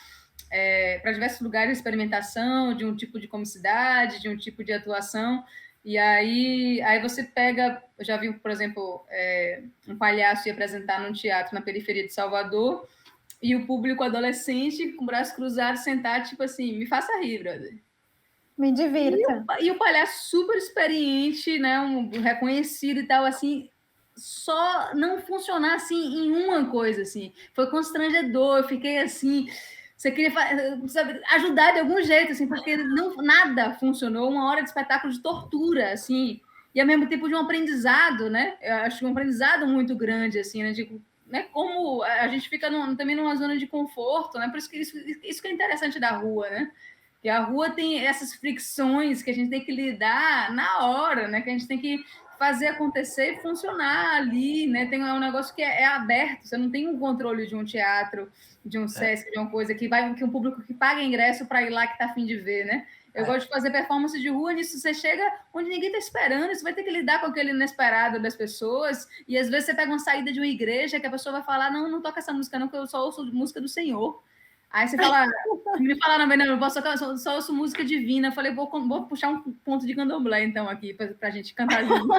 para diversos lugares de experimentação, de um tipo de comicidade, de um tipo de atuação, e aí você pega, eu já vi, por exemplo, um palhaço ir apresentar num teatro na periferia de Salvador, e o público adolescente, com o braço cruzado, sentado, tipo assim, me faça rir, brother. Me divirta. E o palhaço super experiente, né, um reconhecido e tal, assim, só não funcionar assim em uma coisa, assim. Foi constrangedor, eu fiquei assim. Você queria sabe, ajudar de algum jeito, assim, porque nada funcionou. Uma hora de espetáculo de tortura, assim, e ao mesmo tempo de um aprendizado, né? Eu acho que um aprendizado muito grande, assim, né? De, né, como a gente fica também numa zona de conforto, né? Por isso que isso que é interessante da rua, né? Que a rua tem essas fricções que a gente tem que lidar na hora, né? Que a gente tem que fazer acontecer e funcionar ali, né? Tem um negócio que é aberto, você não tem um controle de um teatro, de um Sesc, de uma coisa que um público que paga ingresso para ir lá que está a fim de ver, né? Eu gosto de fazer performance de rua, nisso você chega onde ninguém está esperando, você vai ter que lidar com aquele inesperado das pessoas, e às vezes você pega uma saída de uma igreja que a pessoa vai falar, não toca essa música não, porque eu só ouço música do Senhor. Aí você fala, me falaram, não, eu posso tocar, só ouço música divina. Eu falei, vou puxar um ponto de candomblé, então, aqui, para a gente cantar junto.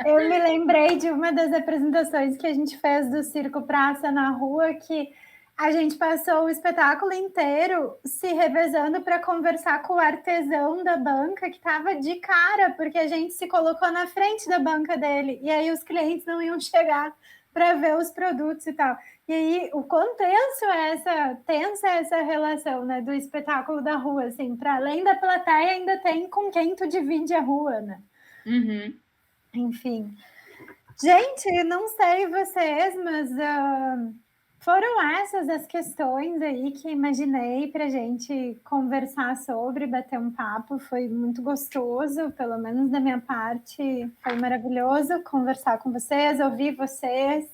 Eu me lembrei de uma das apresentações que a gente fez do Circo Praça na Rua, que a gente passou o espetáculo inteiro se revezando para conversar com o artesão da banca, que estava de cara, porque a gente se colocou na frente da banca dele, e aí os clientes não iam chegar para ver os produtos e tal. E aí, o quão tensa é essa relação, né, do espetáculo da rua, assim, para além da plateia, ainda tem com quem tu divide a rua, né? Uhum. Enfim. Gente, não sei vocês, mas foram essas as questões aí que imaginei para a gente conversar sobre, bater um papo. Foi muito gostoso, pelo menos da minha parte, foi maravilhoso conversar com vocês, ouvir vocês,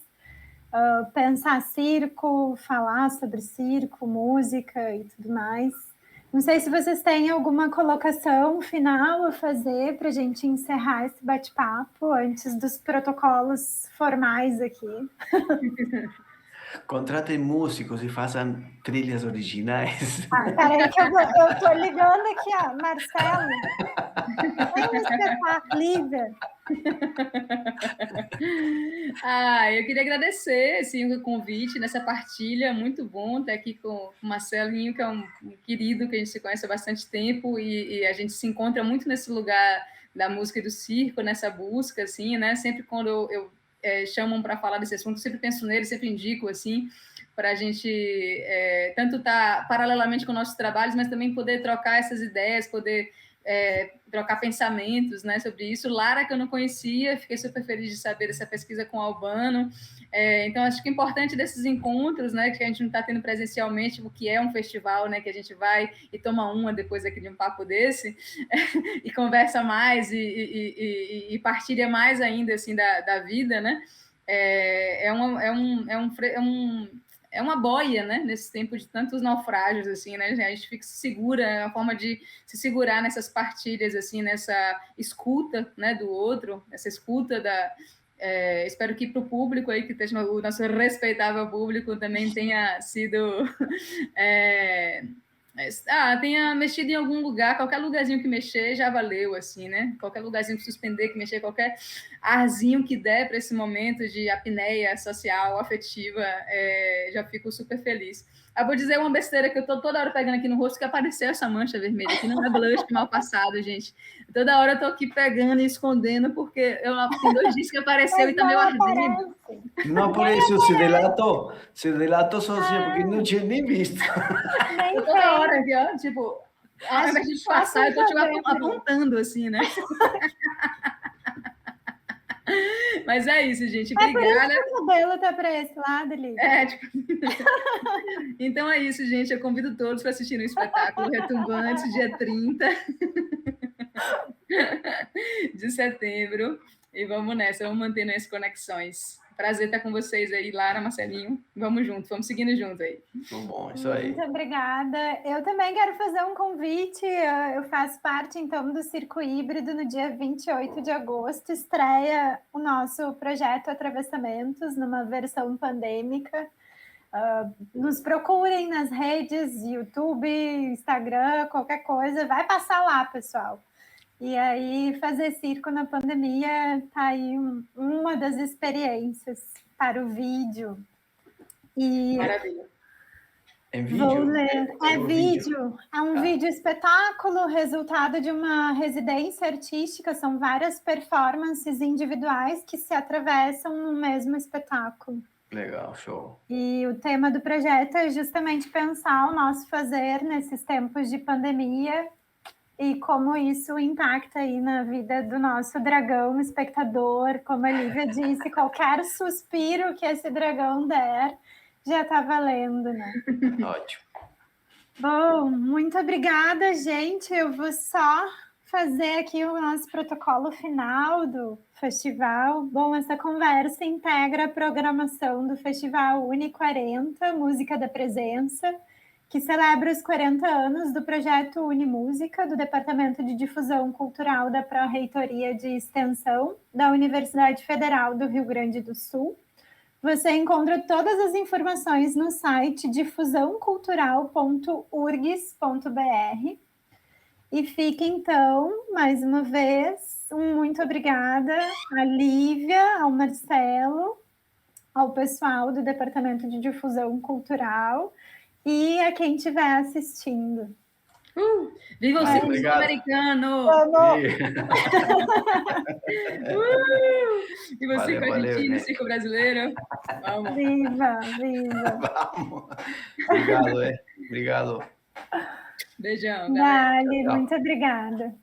pensar circo, falar sobre circo, música e tudo mais. Não sei se vocês têm alguma colocação final a fazer para a gente encerrar esse bate-papo antes dos protocolos formais aqui. contratem músicos e façam trilhas originais. Peraí que eu tô ligando aqui, ó, Marcelo. Tem um espetáculo, Lívia. Eu queria agradecer assim, o convite nessa partilha, muito bom estar aqui com o Marcelinho, que é um querido que a gente se conhece há bastante tempo e a gente se encontra muito nesse lugar da música e do circo, nessa busca, assim, né? Sempre quando eu chamam para falar desse assunto, eu sempre penso nele, sempre indico, assim, para a gente tanto estar paralelamente com nossos trabalhos, mas também poder trocar essas ideias, poder trocar pensamentos, né, sobre isso. Lara, que eu não conhecia, fiquei super feliz de saber dessa pesquisa com o Albano. Então, acho que é importante desses encontros, né, que a gente não está tendo presencialmente, o que é um festival, né, que a gente vai e toma uma depois aqui de um papo desse, e conversa mais e partilha mais ainda, assim, da vida, né? É uma boia, né? Nesse tempo de tantos naufrágios, assim, né? A gente fica segura, é uma forma de se segurar nessas partilhas, assim, nessa escuta, né, do outro, essa escuta espero que para o público aí, que esteja o nosso respeitável público, também tenha sido tenha mexido em algum lugar, qualquer lugarzinho que mexer já valeu, assim, né? Qualquer lugarzinho que suspender, que mexer, qualquer arzinho que der para esse momento de apneia social, afetiva, já fico super feliz. Eu vou dizer uma besteira que eu tô toda hora pegando aqui no rosto, que apareceu essa mancha vermelha, que não é blush mal passado, gente. Toda hora eu tô aqui pegando e escondendo, porque tem 2 dias que apareceu e tá meio ardendo. Não apareceu, se delatou sozinho, porque não tinha nem visto. Eu toda hora aqui, ó, tipo, ao invés de disfarçar, eu tô tipo, apontando assim, né? Mas é isso, gente. Obrigada. Por isso que o cabelo tá para esse lado, Lívia. Então é isso, gente. Eu convido todos para assistir o espetáculo Retumbantes, dia 30 de setembro. E vamos nessa, vamos mantendo as conexões. Prazer estar com vocês aí, Lara, Marcelinho. Vamos junto, vamos seguindo junto aí. Muito bom, isso aí. Muito obrigada. Eu também quero fazer um convite. Eu faço parte, então, do Circo Híbrido no dia 28 de agosto. Estreia o nosso projeto Atravessamentos, numa versão pandêmica. Nos procurem nas redes, YouTube, Instagram, qualquer coisa. Vai passar lá, pessoal. E aí, fazer circo na pandemia tá aí uma das experiências para o vídeo. Maravilha. É vídeo? Vou ler. É vídeo. É um vídeo espetáculo, resultado de uma residência artística. São várias performances individuais que se atravessam no mesmo espetáculo. Legal, show. E o tema do projeto é justamente pensar o nosso fazer nesses tempos de pandemia e como isso impacta aí na vida do nosso dragão espectador. Como a Lívia disse, qualquer suspiro que esse dragão der já está valendo, né? Ótimo. Bom, muito obrigada, gente. Eu vou só fazer aqui o nosso protocolo final do festival. Bom, essa conversa integra a programação do Festival Uni 40, Música da Presença, que celebra os 40 anos do projeto Unimúsica, do Departamento de Difusão Cultural da Pró-Reitoria de Extensão da Universidade Federal do Rio Grande do Sul. Você encontra todas as informações no site difusãocultural.urgs.br. E fica, então, mais uma vez, um muito obrigada à Lívia, ao Marcelo, ao pessoal do Departamento de Difusão Cultural e a quem estiver assistindo. Viva o circo sul-americano! Viva o circo argentino, o circo brasileiro! Vamos! Viva, viva! Vamos! Obrigado, Obrigado. Beijão, galera. Vale, muito obrigada.